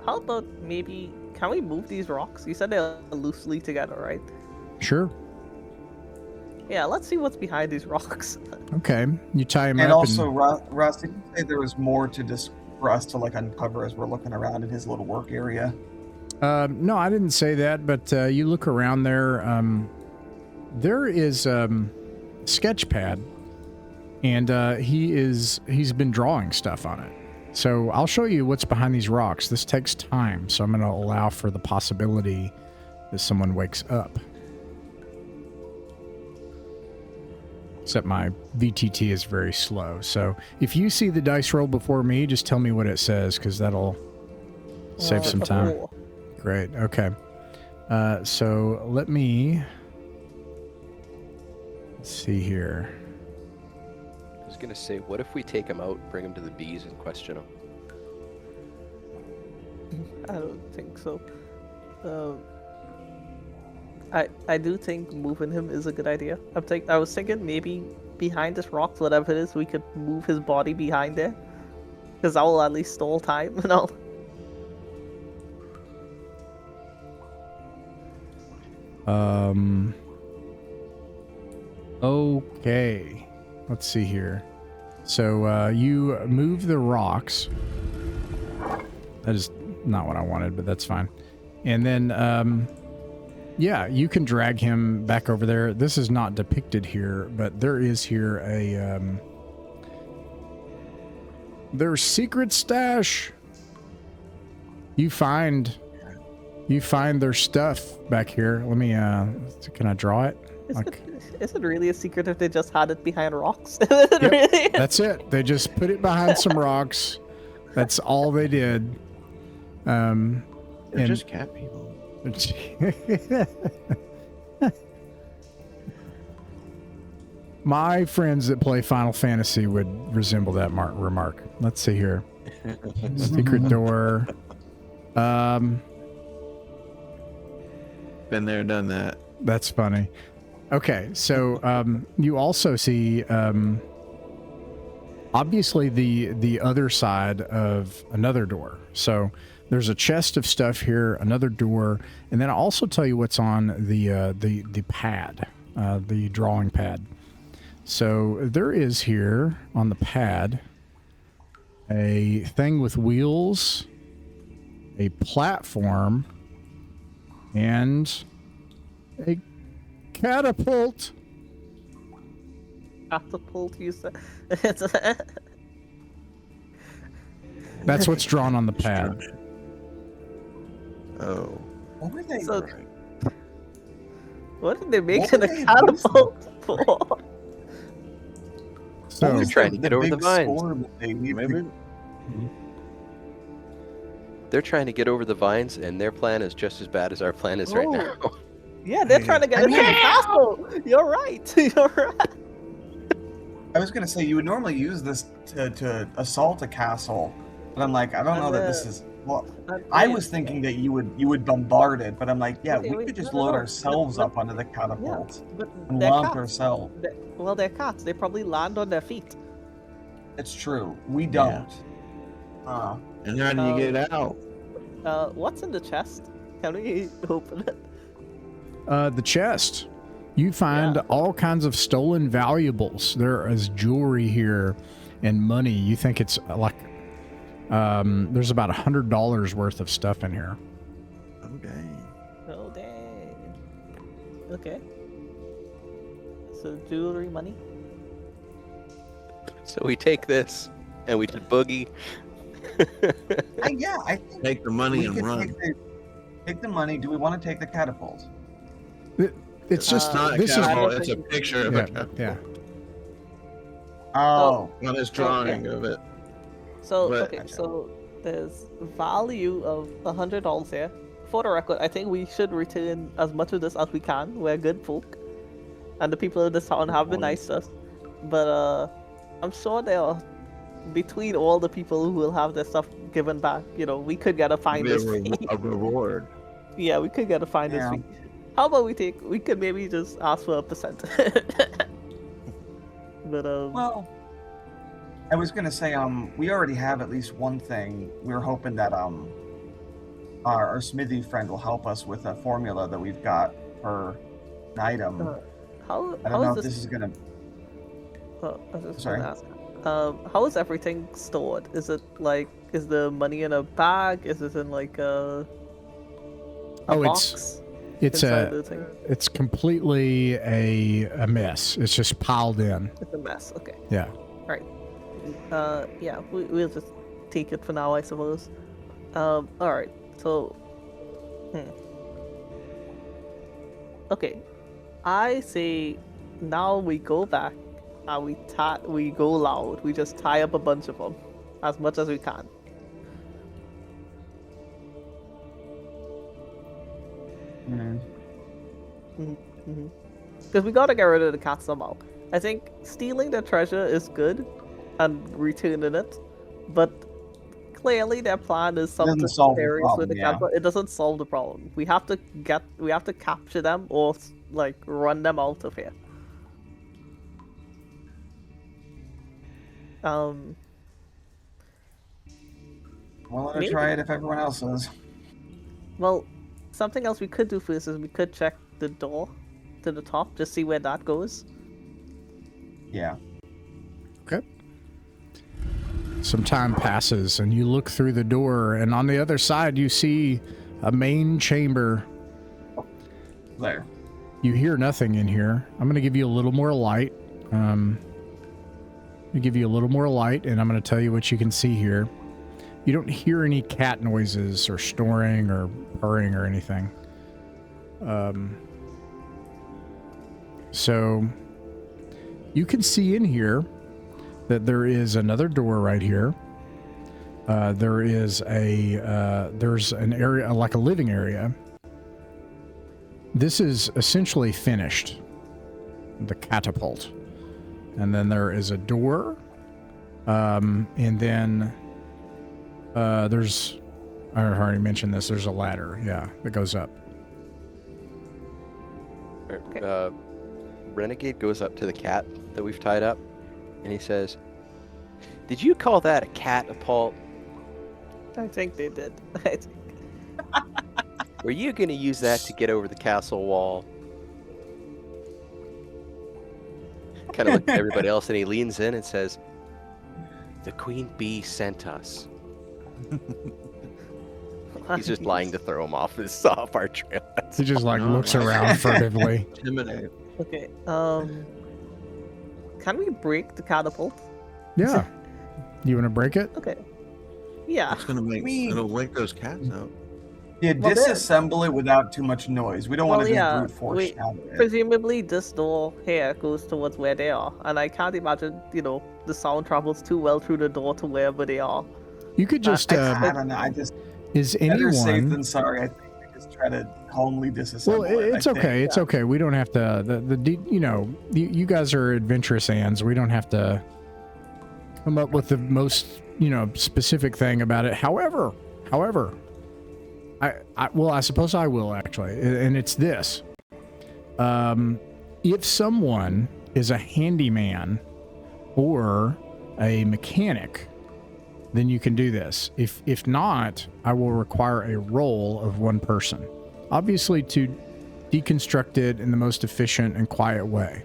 How about maybe, can we move these rocks? You said they're loosely together, right? Sure. Yeah, let's see what's behind these rocks. Okay, you tie him And up. also, Russ, did you say there was more for us to like uncover as we're looking around in his little work area? No, I didn't say that, but you look around there. There is sketch pad, and he's been drawing stuff on it. So I'll show you what's behind these rocks. This takes time, so I'm going to allow for the possibility that someone wakes up. Except my VTT is very slow. So if you see the dice roll before me, just tell me what it says, because that'll save some time. Great. Okay. So let's see here. I was gonna say, what if we take him out, bring him to the bees, and question him? I don't think so. I do think moving him is a good idea. I was thinking maybe behind this rock, whatever it is, we could move his body behind there, because that will at least stall time, you know. Okay. Let's see here. So you move the rocks. That is not what I wanted, but that's fine. And then, yeah, you can drag him back over there. This is not depicted here, but there is here a their secret stash. You find their stuff back here. Let me can I draw it? Is it really a secret if they just had it behind rocks? Yep, Really? that's it. They just put it behind some rocks. That's all they did. They're just cat people. My friends that play Final Fantasy would resemble that remark. Let's see here. Secret door. Been there, done that. That's funny. Okay, so you also see obviously the other side of another door. So there's a chest of stuff here, another door, and then I'll also tell you what's on the pad, the drawing pad. So there is here on the pad a thing with wheels, a platform, and a catapult. Catapult, you said. That's what's drawn on the pad. Oh. What were they? So- What did they make What it a would they use catapult for? So They're trying to get over the big vines. storm that they need to- Maybe. They're trying to get over the vines, and their plan is just as bad as our plan is right now. Yeah, they're trying to get into the castle. You're right. You're right. I was gonna say you would normally use this to assault a castle, but I'm like, I don't know that this is. Well, I was thinking that you would bombard it, but I'm like, yeah, we could just load ourselves up onto the catapult But and they're launch cats. ourselves. Well, they're cats. They probably land on their feet. It's true. We don't. And how do you get out? What's in the chest? Can we open it? the chest. You find all kinds of stolen valuables. There is jewelry here and money. You think it's like there's about $100 worth of stuff in here. Okay. Oh, dang. Okay. So, jewelry, money? So we take this, and we just boogie. I think Take the money we and could run. take the money. Do we want to take the catapult? It's just It's not a this catapult, is it's a picture of a catapult. yeah. Oh, On his drawing of it. So, But- okay, so there's value of $100 here. For the record, I think we should return as much of this as we can. We're good folk. And the people of this town have been nice to us. But I'm sure there are, between all the people who will have their stuff given back, you know, we could get a finder's fee. A reward. Yeah, we could get a finder's Yeah. fee. How about we could maybe just ask for a percent. But well, I was gonna say we already have at least one thing. We were hoping that our smithy friend will help us with a formula that we've got for an item. How I don't know is if this? this is gonna. Oh, I was just Sorry. gonna ask. How is everything stored? Is the money in a bag? Is it in like a box it's inside the thing? it's completely a mess. It's just piled in. It's a mess. Okay. Yeah. Right. Yeah, we'll just take it for now, I suppose. All right. So, okay. I say now we go back and we go loud. We just tie up a bunch of them, as much as we can. Because we gotta get rid of the cat somehow. I think stealing the treasure is good, and returning it, but clearly their plan is something Doesn't solve the nefarious with the problem, cat. But it doesn't solve the problem. We have to capture them or like run them out of here. Well, let me try it if everyone else is. Well, something else we could do first is we could check the door to the top, just see where that goes. Yeah. Okay. Some time passes and you look through the door, and on the other side you see a main chamber. There. You hear nothing in here. I'm going to give you a little more light. And I'm going to tell you what you can see here. You don't hear any cat noises or snoring or purring or anything. So you can see in here that there is another door right here. There's an area, like a living area. This is essentially finished. The catapult. And then there is a door. And then there's, I already mentioned this, there's a ladder, yeah, that goes up. Renegade goes up to the cat that we've tied up, and he says, "Did you call that a catapult? I think they did. Were you going to use that to get over the castle wall?" Kind of look at everybody else, and he leans in and says, "The queen bee sent us." He's just lying to throw him off our trail. He just like looks around furtively. Intimidate. Okay. Can we break the catapult? Yeah. You want to break it? Okay. Yeah. It's gonna it'll wake those cats out. Yeah, Well, disassemble it without too much noise. We don't want to just brute force out of it. Presumably this door here goes towards where they are, and I can't imagine, the sound travels too well through the door to wherever they are. You could just. I don't know. Is Better safe anyone? than sorry. I think we just try to calmly disassemble Well, it. it's okay. It's okay. We don't have to. You guys are adventurous ants. We don't have to come up with the most specific thing about it. However, I suppose I will actually, and it's this. If someone is a handyman or a mechanic, then you can do this. If not, I will require a roll of one person, obviously to deconstruct it in the most efficient and quiet way.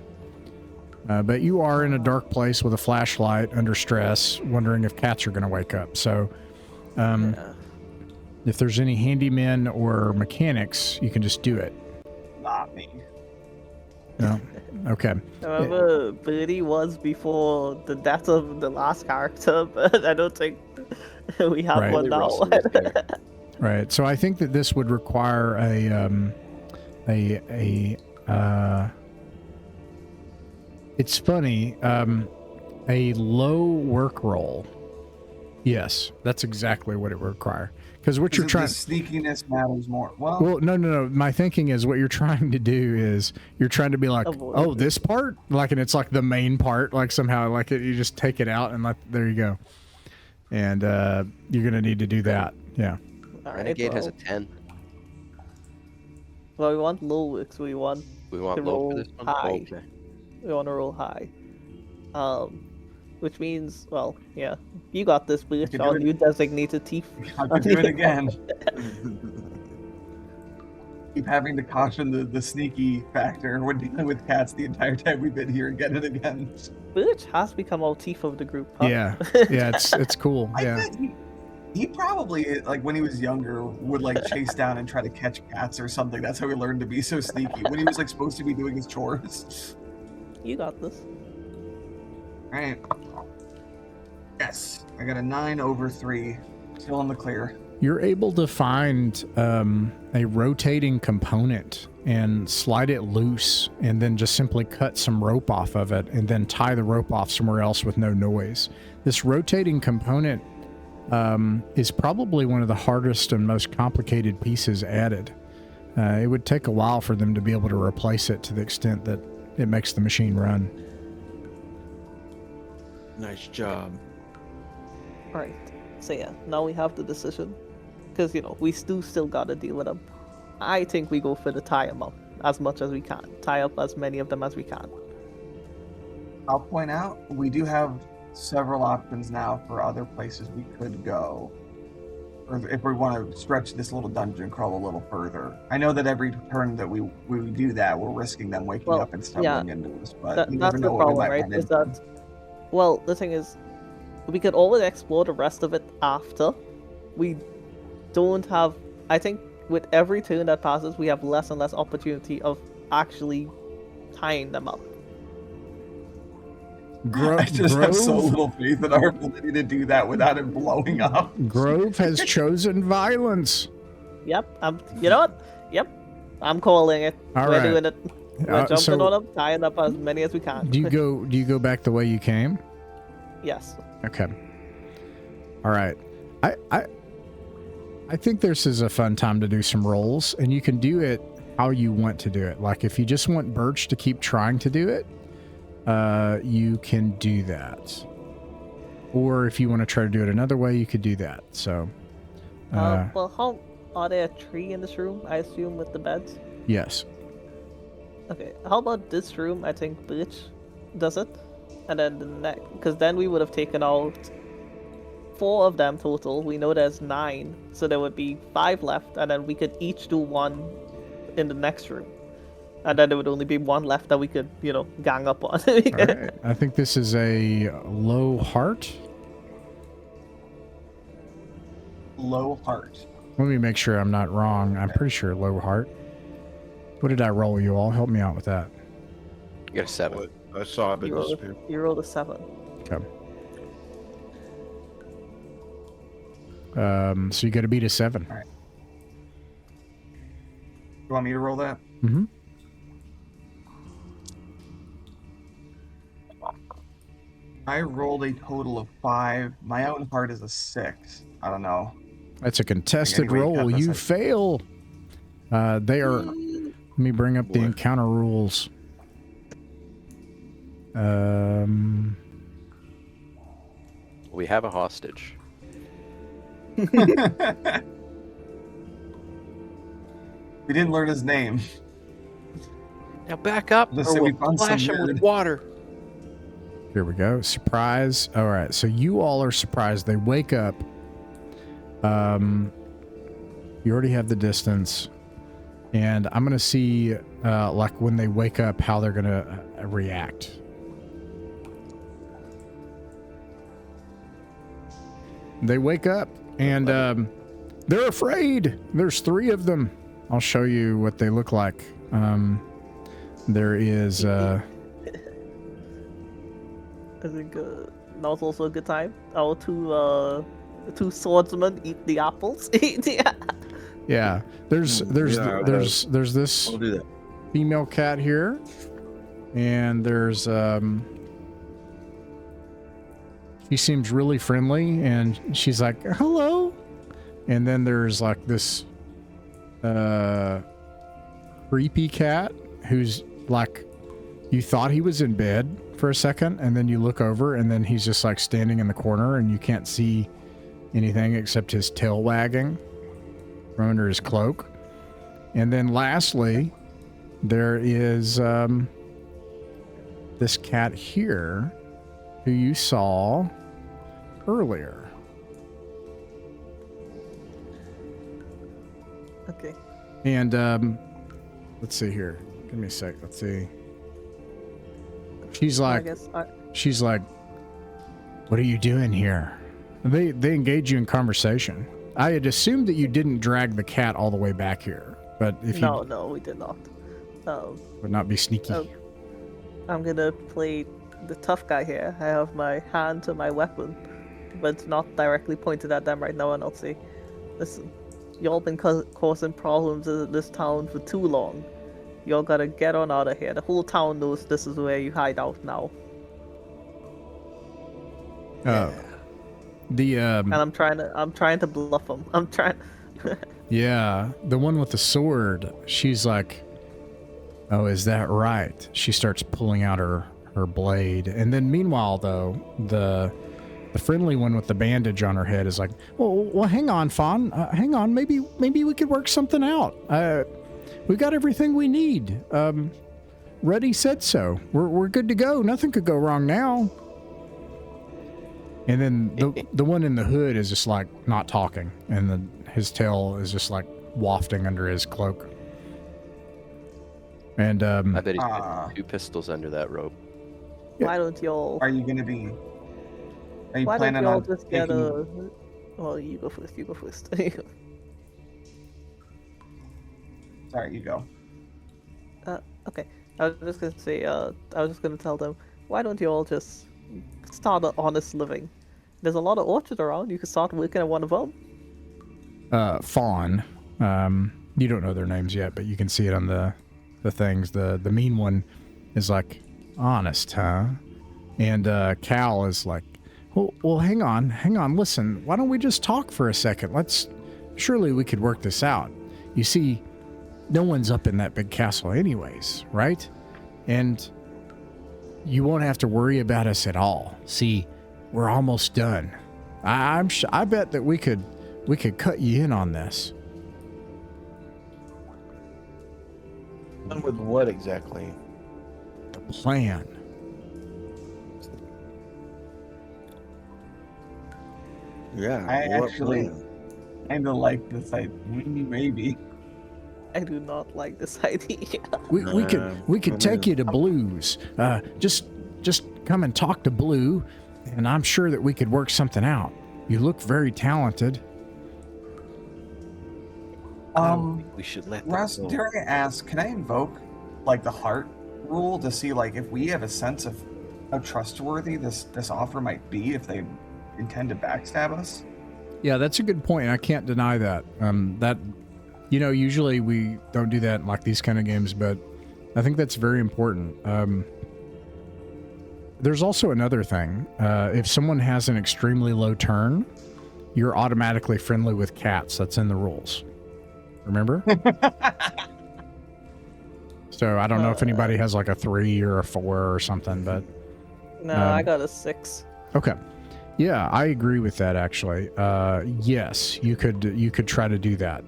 But you are in a dark place with a flashlight under stress, wondering if cats are going to wake up. So, if there's any handymen or mechanics, you can just do it. Not me. No? Okay. However, Birdie was before the death of the last character, but I don't think we have Right. one now. Right. So I think that this would require it's funny, a low work roll. Yes, that's exactly what it would require. Because what you're trying, the sneakiness matters more. well, no. My thinking is what you're trying to do is you're trying to be like, oh, this part, like, and it's like the main part, like somehow, like you just take it out and there you go, and you're gonna need to do that. Yeah. Renegade has a 10. Well, we want low works. We want We to want low roll for this one. high. Okay. We want to roll high. Which means, well, yeah, you got this, bitch. can do All it. you designated thief. I can do it again. keep having to caution the sneaky factor when dealing with cats the entire time we've been here again and again. Birch has become our chief of the group, huh? Yeah, it's cool. I Yeah, bet he probably, like, when he was younger, would, like, chase down and try to catch cats or something. That's how he learned to be so sneaky, when he was, like, supposed to be doing his chores. You got this. Alright. Yes, I got a 9 over 3. Still in the clear. you're able to find a rotating component and slide it loose, and then just simply cut some rope off of it, and then tie the rope off somewhere else with no noise. This rotating component is probably one of the hardest and most complicated pieces added. It would take a while for them to be able to replace it to the extent that it makes the machine run. Nice job. Alright. So yeah, now we have the decision. Because, you know, we still gotta deal with them. I think we go for the tie them up as much as we can. Tie up as many of them as we can. I'll point out, we do have several options now for other places we could go. Or if we want to stretch this little dungeon crawl a little further. I know that every turn that we do that, we're risking them waking up and stumbling into us. But you That's never the know what we problem, might right? run Is into. that, well, the thing is, we could always explore the rest of it after. We don't have, I think with every turn that passes, we have less and less opportunity of actually tying them up. Gro- I just have so Grove, little faith in our ability to do that without it blowing up. Grove has chosen violence. Yep, you know what? Yep, I'm calling it. All We're right. doing it. We're jumping so on them, tying up as many as we can. do you go back the way you came? Yes. Okay. All right. I think this is a fun time to do some rolls, and you can do it how you want to do it. Like if you just want Birch to keep trying to do it, you can do that. Or if you want to try to do it another way, you could do that. So, Well, how are there 3 in this room? I assume with the beds. yes. Okay. How about this room? I think Birch does it, and then the next, because then we would have taken out 4 of them total. We know there's 9, so there would be 5 left, and then we could each do 1 in the next room, and then there would only be 1 left that we could, you know, gang up on. All right. I think this is a low heart. Low heart. Let me make sure I'm not wrong. I'm pretty sure low heart. What did I roll, you all? Help me out with that. You got a 7. What? I saw it, but You rolled, disappeared. you rolled a 7. Okay. So you got to beat a 7. You want me to roll that? Mm-hmm. I rolled a total of 5. My own heart is a 6. I don't know. That's a contested Anyway, roll. cut this You out. fail. They are. Let me bring up the What? encounter rules. We have a hostage. We didn't learn his name. Now back up, Let's or say we we'll found some splash him with nerd. water. Here we go. Surprise. All right. So you all are surprised. They wake up. You already have the distance, and I'm gonna see like when they wake up how they're gonna react. They wake up and they're afraid. There's 3 of them. I'll show you what they look like. There is I think that was also a good time. Our 2 swordsmen eat the apples. yeah. There's Yeah, there's this I'll do that. female cat here, and there's she seems really friendly, and she's like hello, and then there's like this creepy cat who's like, you thought he was in bed for a second, and then you look over and then he's just like standing in the corner and you can't see anything except his tail wagging from under his cloak. And then lastly, there is this cat here who you saw earlier. Okay. And let's see here. Give me a sec. Let's see. She's I like, guess she's like, what are you doing here? They engage you in conversation. I had assumed that you didn't drag the cat all the way back here, but if no, we did not. would not be sneaky. Oh, I'm gonna play the tough guy here. I have my hand to my weapon, but it's not directly pointed at them right now, and I'll say, listen, y'all been causing problems in this town for too long. Y'all gotta get on out of here. The whole town knows this is where you hide out now. And I'm trying to bluff them. I'm trying. Yeah, the one with the sword, she's like, oh, is that right? She starts pulling out her blade. And then meanwhile, though, the friendly one with the bandage on her head is like, well, hang on, Fawn. Hang on. Maybe we could work something out. We got everything we need. Reddy said so. We're good to go. Nothing could go wrong now. And then the one in the hood is just like not talking, and his tail is just like wafting under his cloak. And I bet he's got 2 pistols under that rope. Why don't y'all? Are you planning y'all on just taking... get a? Well, you go first. Sorry, you go. Okay. I was just gonna say. I was just gonna tell them. Why don't you all just start an honest living? There's a lot of orchards around. You could start working at one of them. Fawn. You don't know their names yet, but you can see it on the things. The mean one is like, honest, huh? And Cal is like, well, hang on. Listen, why don't we just talk for a second? Surely we could work this out. You see, no one's up in that big castle anyways, right? And you won't have to worry about us at all. See, we're almost done. I bet that we could cut you in on this. Done with what exactly? The plan. Yeah. I what actually plan? kind of like this idea. Maybe. I do not like this idea. We could take you to Blue's. Just come and talk to Blue, and I'm sure that we could work something out. You look very talented. We should let them Russ, go. dare I ask, can I invoke like the heart rule to see like if we have a sense of how trustworthy this offer might be if they intend to backstab us? Yeah, that's a good point. I can't deny that. Usually we don't do that in like these kind of games, but I think that's very important. There's also another thing. If someone has an extremely low turn, you're automatically friendly with cats. That's in the rules. Remember? So I don't know if anybody has like a 3 or a 4 or something, but No, I got a 6. okay. Yeah, I agree with that actually. Yes, you could try to do that.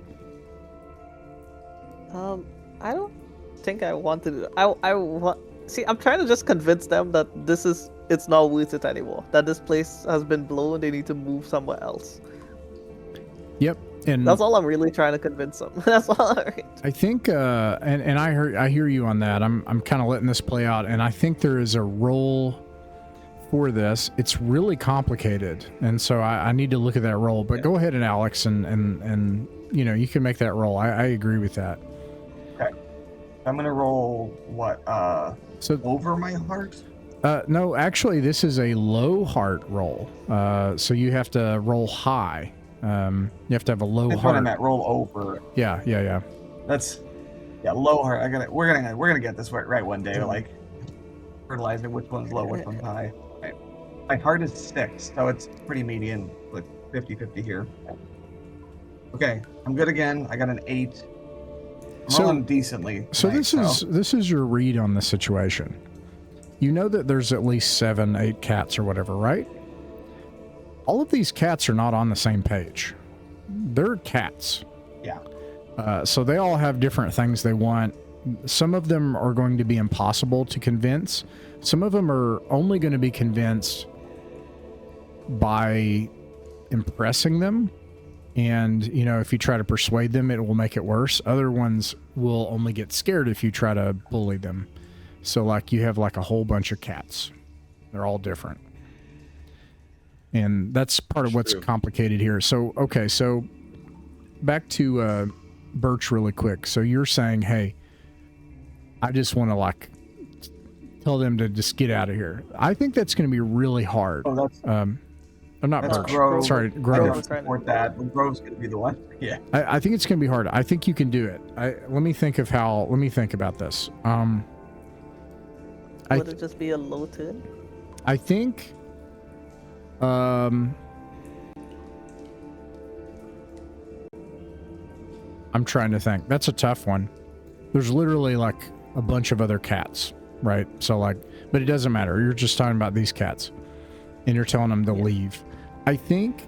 I don't think I want to do. See, I'm trying to just convince them that it's not worth it anymore. That this place has been blown. They need to move somewhere else. Yep. And that's all I'm really trying to convince them. That's all. I think, and I hear you on that. I'm kind of letting this play out, and I think there is a role for this. It's really complicated, and so I need to look at that role. But go ahead, and Alex, and you can make that role. I agree with that. Okay, I'm gonna roll what? So over my heart? No, actually, this is a low heart roll. So you have to roll high. You have to have a low That's heart. what I meant. Roll over. Yeah. That's low heart. We're gonna get this right one day. Like fertilizing which one's low, which one's high. Right. My heart is 6, so it's pretty median, like 50-50 here. Okay, I'm good again. I got an 8. I'm rolling decently. So tonight, this is your read on the situation. You know that there's at least 7, 8 cats or whatever, right? All of these cats are not on the same page. They're cats. Yeah. So they all have different things they want. Some of them are going to be impossible to convince. Some of them are only going to be convinced by impressing them. And, you know, if you try to persuade them, it will make it worse. Other ones will only get scared if you try to bully them. So, like, you have like a whole bunch of cats. They're all different. And that's part of what's complicated here. So, okay, so back to Birch really quick. So you're saying, hey, I just want to, like, tell them to just get out of here. I think that's going to be really hard. Oh, that's I'm not that's Birch. Grove. Sorry, I Grove. don't support that. Grove's going to be the one. Yeah. I think it's going to be hard. I think you can do it. Let me think about this. Would it just be a low turn? I think, I'm trying to think. That's a tough one. There's literally like a bunch of other cats, right? So like, but it doesn't matter. You're just talking about these cats, and you're telling them to leave. I think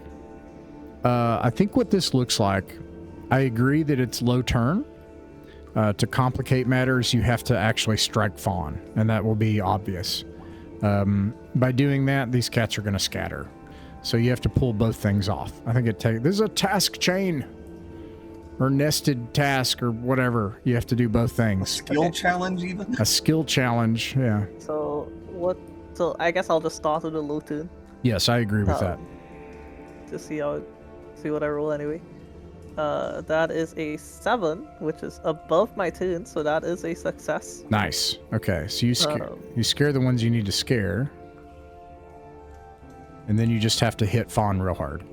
what this looks like, I agree that it's low turn. To complicate matters, you have to actually strike fawn, and that will be obvious. By doing that, these cats are going to scatter. So you have to pull both things off. I think this is a task chain or nested task or whatever. You have to do both things. Skill challenge, even? A skill challenge, yeah. So I guess I'll just start with a low turn. Yes, I agree with that. To see what I roll anyway. That is a 7, which is above my turn, so that is a success. Nice. Okay, so you scare the ones you need to scare, and then you just have to hit fawn real hard.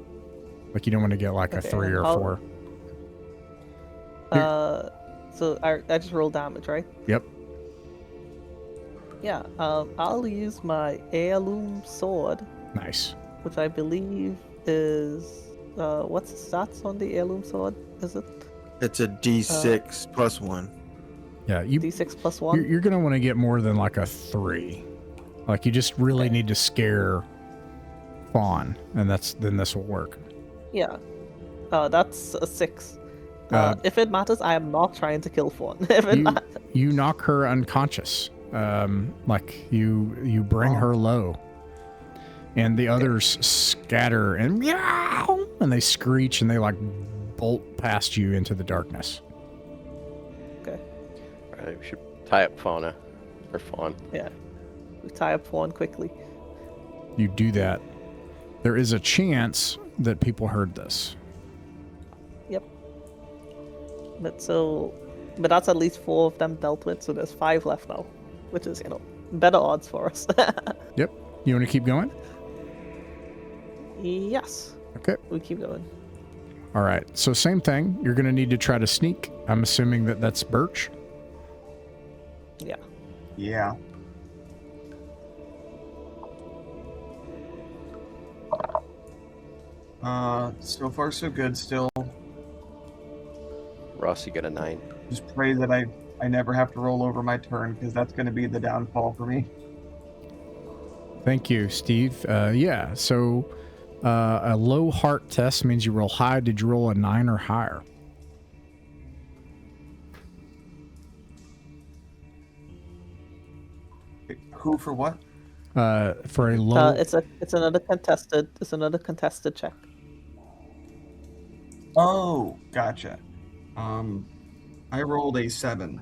Like you don't want to get like a 3 or 4. So I just roll damage, right? Yep. Yeah. I'll use my heirloom sword. Nice. Which I believe is what's the stats on the heirloom sword? Is it? It's a D6 plus 1. Yeah, D6 plus 1. You're gonna want to get more than like a 3. Like you just really need to scare fawn, and then this will work. Yeah. That's a 6. If it matters, I am not trying to kill fawn. You knock her unconscious. Like you bring her low. And the others scatter and meow, and they screech and they like bolt past you into the darkness. Okay. All right, we should tie up fawn. Yeah. We tie up fawn quickly. You do that. There is a chance that people heard this. Yep. But that's at least 4 of them dealt with, so there's 5 left now, which is, better odds for us. Yep. You want to keep going? Yes. Okay. We keep going. All right. So same thing. You're going to need to try to sneak. I'm assuming that's Birch. Yeah. Yeah. So far so good still. Ross, you got a 9. Just pray that I never have to roll over my turn, because that's going to be the downfall for me. Thank you, Steve. Yeah. So a low heart test means you roll high. Did you roll a 9 or higher? Who for what? For a low. It's another contested check. Oh, gotcha. I rolled a 7.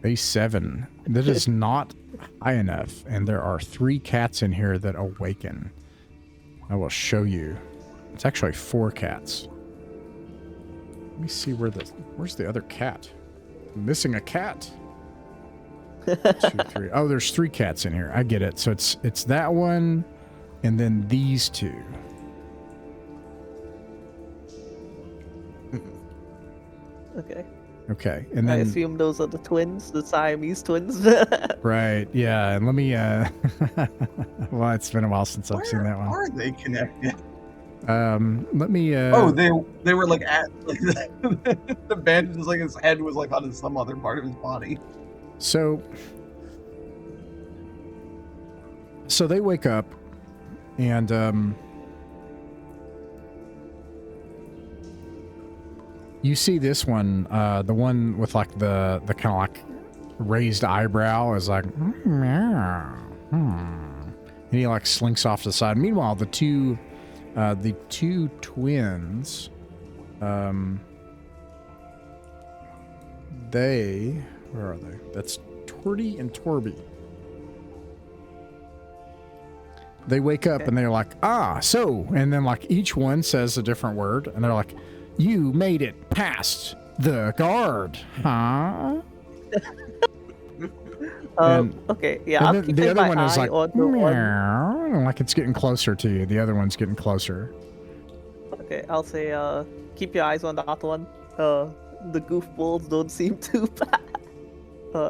A 7. That is not high enough, and there are 3 cats in here that awaken. I will show you. It's actually 4 cats. Let me see where's the other cat? I'm missing a cat. 2, 3. Oh, there's 3 cats in here. I get it. So it's that one, and then these 2. Okay, and then I assume those are the twins, the Siamese twins. right, yeah. And let me well, it's been a while since I've seen that one. Are they connected? Let me Oh, they were like at like the bandage was like his head was like on some other part of his body. So they wake up, and you see this one, the one with like the kind of like raised eyebrow is like, and he like slinks off to the side. Meanwhile, the 2 The two twins, where are they? That's Torty and Torby. They wake up and they're like, so, and then like each one says a different word, and they're like, you made it past the guard, huh? Okay, yeah, I'm keeping the other my one is eye like, on the one. meow, like it's getting closer to you. The other one's getting closer. Okay, I'll say, keep your eyes on that one. The goofballs don't seem too bad.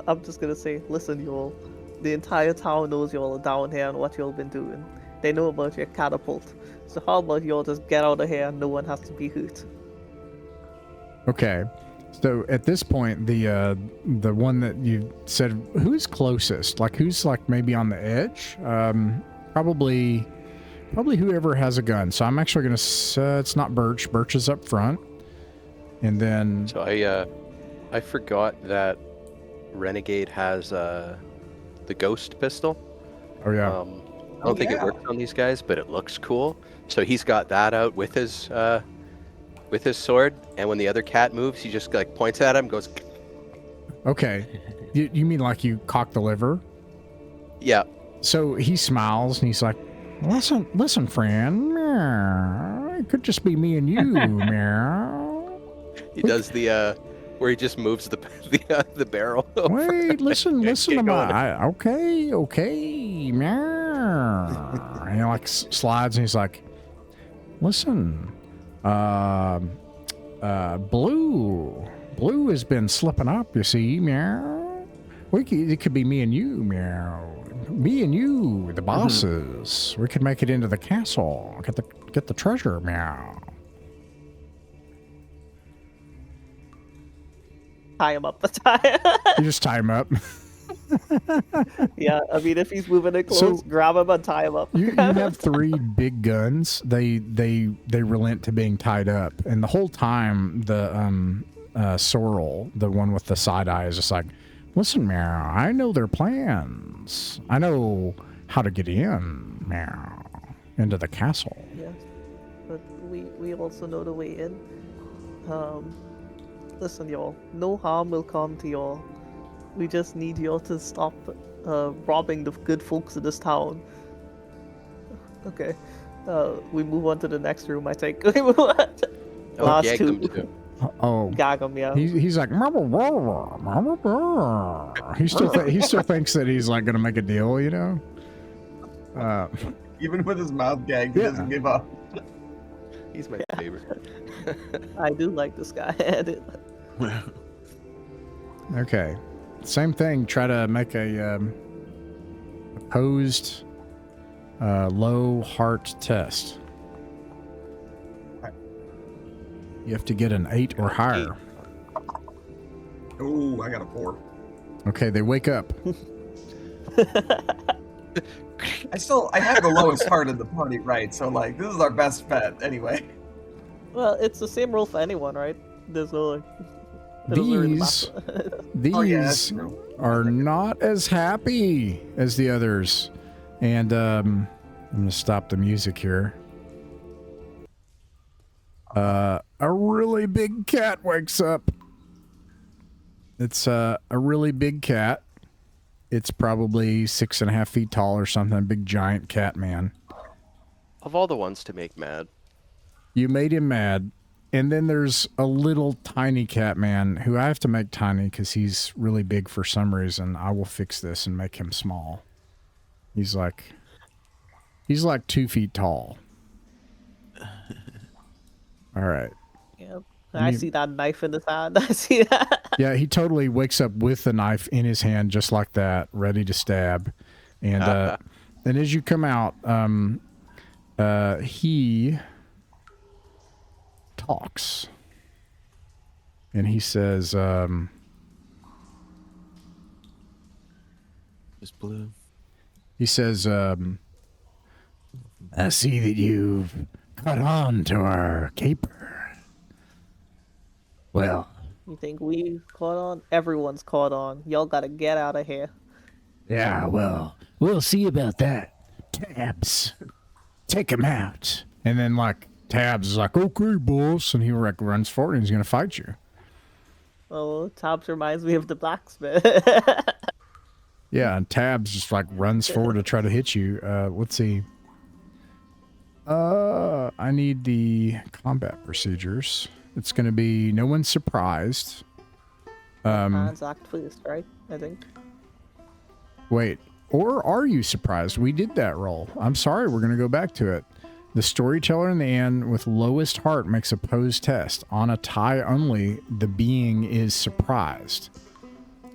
I'm just gonna say, listen, y'all. The entire town knows y'all are down here and what y'all been doing. They know about your catapult. So how about y'all just get out of here and no one has to be hurt? Okay. So at this point, the one that you said, who's closest? Like who's like maybe on the edge? Probably whoever has a gun. So I'm actually gonna say it's not Birch. Birch is up front, and then. So I forgot that Renegade has the ghost pistol. Oh yeah. I don't think it works on these guys, but it looks cool. So he's got that out with his sword, and when the other cat moves, he just like points at him, goes. Okay, you mean like you cock the liver? Yeah. So he smiles and he's like, "Listen, friend. Meow. It could just be me and you, meow." He does the where he just moves the barrel. Over. Wait, listen to going. my. Okay, meow. And he like slides and he's like, "Listen, Blue has been slipping up. You see, meow. It could be me and you, meow. Me and you, the bosses. We could make it into the castle. Get the treasure, meow." Tie him up. You just tie him up. Yeah, I mean, if he's moving it close, So, grab him and tie him up. you have three big guns. They relent to being tied up, and the whole time the Sorrel, the one with the side eye, is just like, "Listen, meow. I know their plans. I know how to get in, meow, into the castle." Yes, but we also know the way in. Listen, y'all. No harm will come to y'all. We just need y'all to stop robbing the good folks of this town. Okay. We move on to the next room, I think. We move on to last gag two. them too. Oh, Gag him, yeah. he's like, he still thinks that he's like gonna make a deal, you know. Even with his mouth gagged, he doesn't give up. He's my favorite. I do like this guy. Okay. Same thing. Try to make a opposed low heart test. You have to get an 8 or higher. Oh, I got a 4. Okay, they wake up. I have the lowest heart in the party, right? So like, this is our best bet anyway. Well, it's the same rule for anyone, right? There's no like. it doesn't really These matter. Oh, yeah, that's true. are not as happy as the others. And I'm gonna stop the music here. A really big cat wakes up. It's a really big cat. It's probably 6.5 feet tall or something. Big giant cat man. Of all the ones to make mad. You made him mad. And then there's a little tiny cat man who I have to make tiny because he's really big for some reason. I will fix this and make him small. He's like 2 feet tall. All right. Yeah, I see that knife in his hand. I see that. Yeah, he totally wakes up with the knife in his hand, just like that, ready to stab. And and as you come out, he talks, and he says, Just Blue. He says, "I see that you've caught on to our caper. Well, You think we've caught on? Everyone's caught on. Y'all gotta get out of here. yeah, well, we'll see about that. Tabs, take him out. And then like Tabs is like, okay, boss, and he like runs forward and he's gonna fight you. Oh, Tabs reminds me of the blacksmith. Yeah, and Tabs just like runs forward to try to hit you. Let's see. I need the combat procedures. It's gonna be no one's surprised. Hands act first, right? I think. Wait, or are you surprised? We did that roll. I'm sorry, we're gonna go back to it. The storyteller in the end with lowest heart makes a pose test. On a tie only, the being is surprised.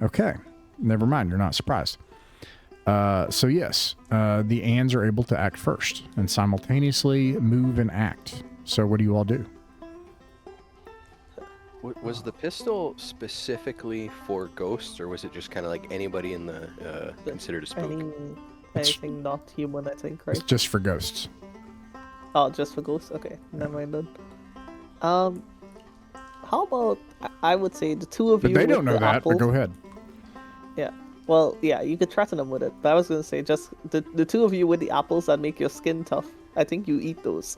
Okay, never mind, you're not surprised. So yes, the ands are able to act first and simultaneously move and act. So what do you all do? Was the pistol specifically for ghosts, or was it just kind of like anybody in the considered a spook? Anything not human, I think, right? It's just for ghosts. Oh, just for ghosts? Okay, never mind then. How about, I would say the two of But you they with don't know the that, apples. but go ahead. Yeah. Well, yeah, you could threaten them with it. But I was going to say, just the two of you with the apples that make your skin tough. I think you eat those.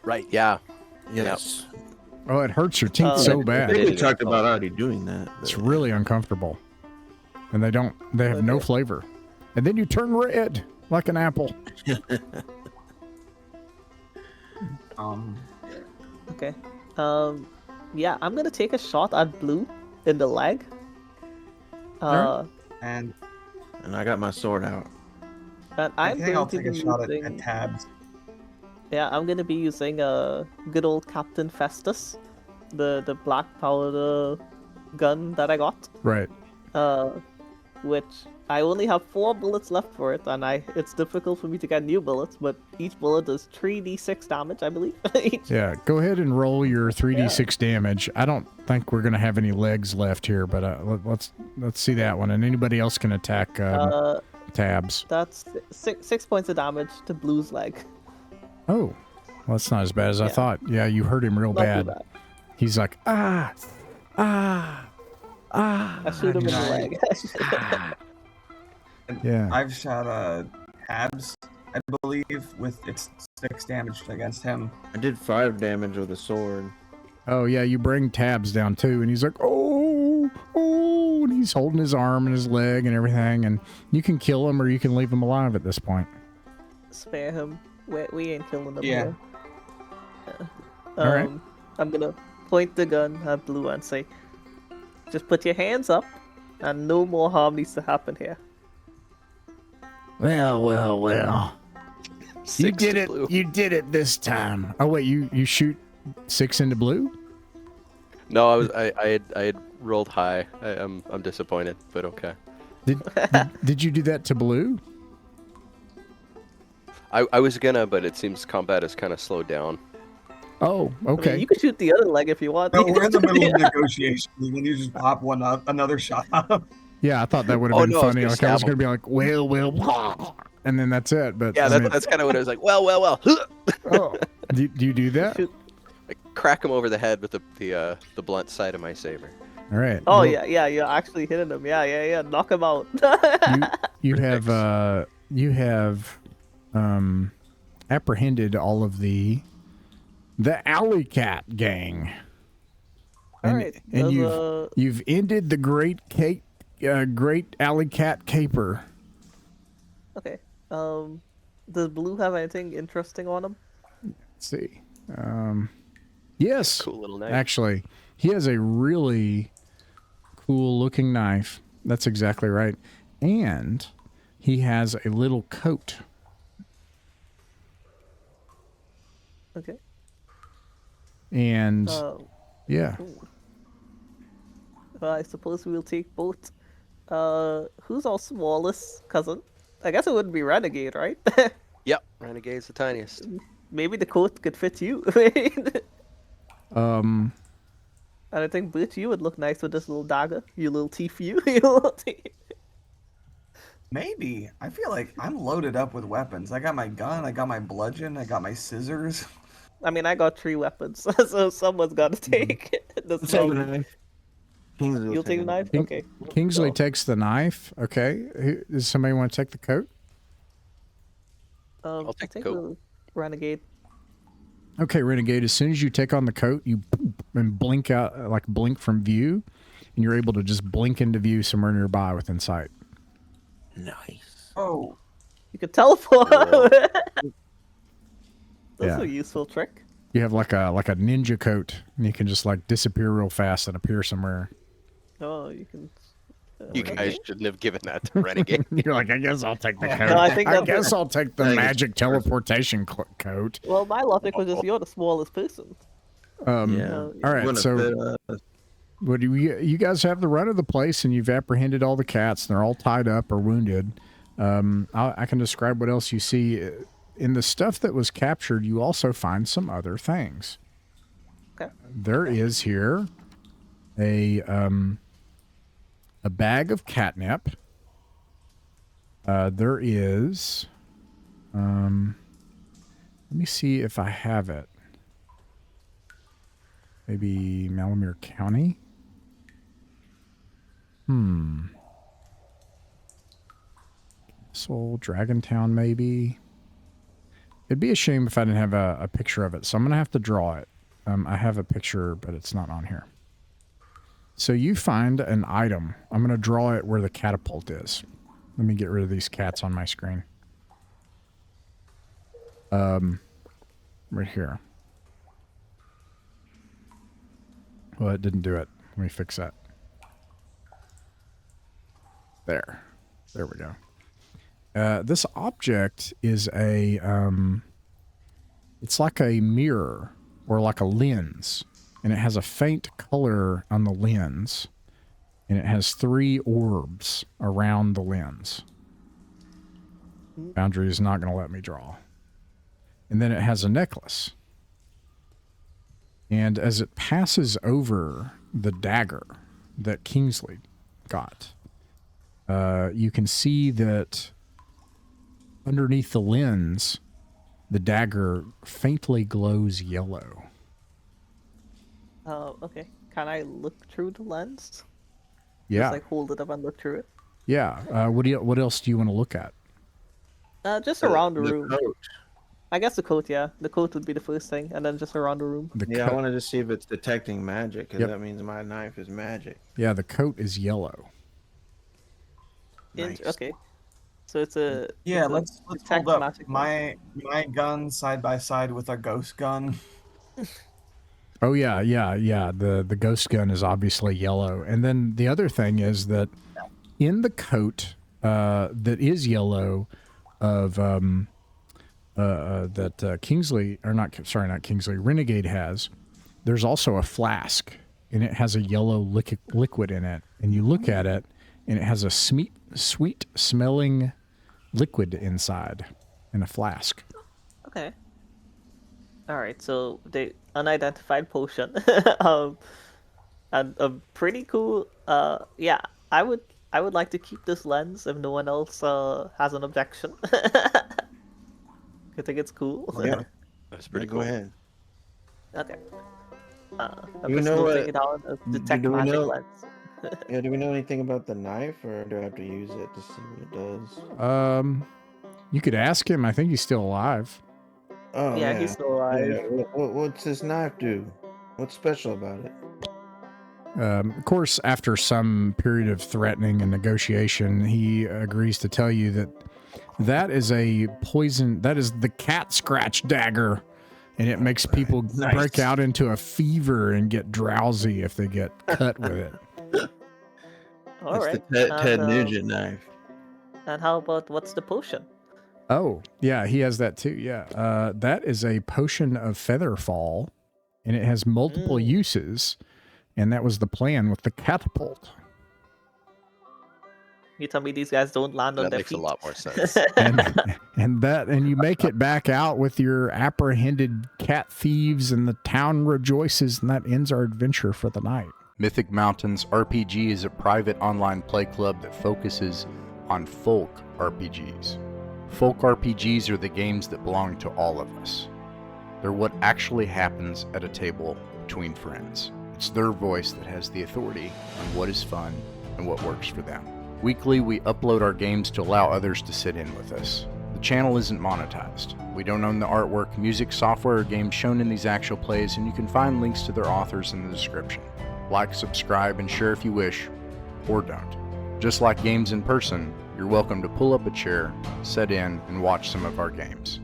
Right, yeah. Yes. Oh, it hurts your teeth so I bad. think we Editing talked it. about already doing that. It's but- really uncomfortable. And they have no Okay. flavor. And then you turn red like an apple. Okay. Yeah, I'm going to take a shot at Blue in the leg. And And I got my sword out. And I I'm think going I'll to take a be shot at using... Tabs. Yeah, I'm gonna be using a good old Captain Festus, the black powder gun that I got. Right. Which I only have 4 bullets left for it, and it's difficult for me to get new bullets, but each bullet does 3d6 damage, I believe. Yeah, go ahead and roll your 3d6 damage. I don't think we're going to have any legs left here, but let's see that one. And anybody else can attack Tabs. That's 6 points of damage to Blue's leg. Oh, well, that's not as bad as I Yeah. thought. Yeah, you hurt him real Not too bad. bad. He's like, ah. I shoot him in the Nice. leg. Yeah. I've shot Tabs, I believe, with its 6 damage against him. I did 5 damage with a sword. Oh, yeah, you bring Tabs down too. And he's like, oh, and he's holding his arm and his leg and everything. And you can kill him or you can leave him alive at this point. Spare him. We ain't killing him Yeah. here. All right. I'm gonna point the gun at Blue and say, just put your hands up, and no more harm needs to happen here. Well. You 6 did to it. Blue. You did it this time. Oh, wait, you shoot 6 into Blue? No, I had rolled high. I'm disappointed, but okay. Did you do that to Blue? I was gonna, but it seems combat is kind of slowed down. Oh, I mean, okay. you can shoot the other leg if you want. No, we're in the middle of negotiations, and then you just pop another shot. Yeah, I thought that would have Oh, been no, I was funny. gonna Like I was stab going to be like, well, and then that's it. But Yeah, I mean, that's kind of what I was like. Well. oh, do you do that? Shoot. I crack him over the head with the blunt side of my saber. All right. Oh Well, yeah, you're actually hitting him. Yeah, knock him out. You have apprehended all of the alley cat gang. All right, And there's you've ended the great alley cat caper. okay. Does Blue have anything interesting on him? Let's see. Yes. Cool little knife. Actually, he has a really cool looking knife. That's exactly right. And he has a little coat. Okay. And yeah. Well, I suppose we'll take both. Who's our smallest cousin? I guess it wouldn't be Renegade, right? Yep, Renegade's the tiniest. Maybe the coat could fit you. And I think Butch, you would look nice with this little dagger. You little teeth, you. Little teeth. Maybe. I feel like I'm loaded up with weapons. I got my gun, I got my bludgeon, I got my scissors. I mean, I got 3 weapons, so someone's got to take the Take the sword. knife. Kingsley will You'll take the knife? King- Okay. Kingsley So, takes the knife. Okay. Does somebody want to take the coat? I'll take the I think coat. we'll Renegade. Okay, Renegade, as soon as you take on the coat, you and blink out, like blink from view, and you're able to just blink into view somewhere nearby within sight. Nice. Oh, You can teleport. Whoa. That's Yeah. a useful trick. You have like a ninja coat, and you can just like disappear real fast and appear somewhere. Oh, you can. You guys shouldn't have given that to Renegade. You're like, I guess I'll take the coat. No, I think I that's- guess I'll take the I think it's magic teleportation coat. Well, my logic was just you're the smallest person. Yeah. All right, Wouldn't so fit us. what do you guys have the run of the place, and you've apprehended all the cats, and they're all tied up or wounded. I can describe what else you see. In the stuff that was captured, you also find some other things. Okay. There is here a bag of catnip. There is, let me see if I have it. Maybe Malumir County? Soul, Dragontown, maybe. It'd be a shame if I didn't have a picture of it, so I'm going to have to draw it. I have a picture, but it's not on here. So you find an item. I'm going to draw it where the catapult is. Let me get rid of these cats on my screen. Right here. Well, it didn't do it. Let me fix that. There. There we go. This object is a, it's like a mirror or like a lens, and it has a faint color on the lens, and it has 3 orbs around the lens. Boundary is not going to let me draw. And then it has a necklace. And as it passes over the dagger that Kingsley got, you can see that underneath the lens, the dagger faintly glows yellow. Oh, okay. Can I look through the lens? Yeah, Just like hold it up and look through it. yeah. What else do you want to look at? Just around the room. coat. I guess the coat, yeah. The coat would be the first thing, and then just around the room. Yeah, I wanted to see if it's detecting magic, because Yep. that means my knife is magic. Yeah, the coat is yellow. Nice. Okay. So it's a yeah. it's a Let's detect hold up magic. my gun side by side with a ghost gun. Oh yeah. The ghost gun is obviously yellow, and then the other thing is that in the coat that is yellow of that Kingsley, or not Kingsley, Renegade has, there's also a flask, and it has a yellow liquid in it, and you look at it, and it has a sweet smelling liquid inside in a flask. Okay. All right. So the unidentified potion, and a pretty cool. Yeah, I would like to keep this lens if no one else has an objection. I think it's cool. Yeah, That's pretty go cool. ahead. Okay. I'm You just know noting what- it down as detect do we magic know- lens. Yeah, do we know anything about the knife, or do I have to use it to see what it does? You could ask him. I think he's still alive. Oh, Yeah, he's still alive. Yeah, what's this knife do? What's special about it? Of course, after some period of threatening and negotiation, he agrees to tell you that that is a poison. That is the cat scratch dagger, and it makes people Nice. break out into a fever and get drowsy if they get cut with it. All It's right. the Ted And, Nugent knife. And how about what's the potion? Oh, yeah, he has that too. Yeah, that is a potion of featherfall, and it has multiple uses, and that was the plan with the catapult. You tell me these guys don't land on That their makes feet. a lot more sense. And you make it back out with your apprehended cat thieves, and the town rejoices, and that ends our adventure for the night. Mythic Mountains RPG is a private online play club that focuses on folk RPGs. Folk RPGs are the games that belong to all of us. They're what actually happens at a table between friends. It's their voice that has the authority on what is fun and what works for them. Weekly, we upload our games to allow others to sit in with us. The channel isn't monetized. We don't own the artwork, music, software, or games shown in these actual plays, and you can find links to their authors in the description. Like, subscribe, and share if you wish, or don't. Just like games in person, you're welcome to pull up a chair, sit in, and watch some of our games.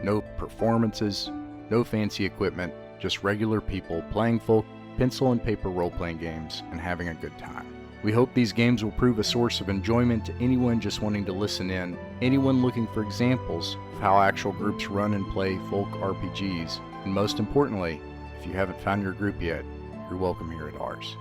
No performances, no fancy equipment, just regular people playing folk pencil and paper role-playing games and having a good time. We hope these games will prove a source of enjoyment to anyone just wanting to listen in, anyone looking for examples of how actual groups run and play folk RPGs, and most importantly, if you haven't found your group yet, you're welcome here at ours.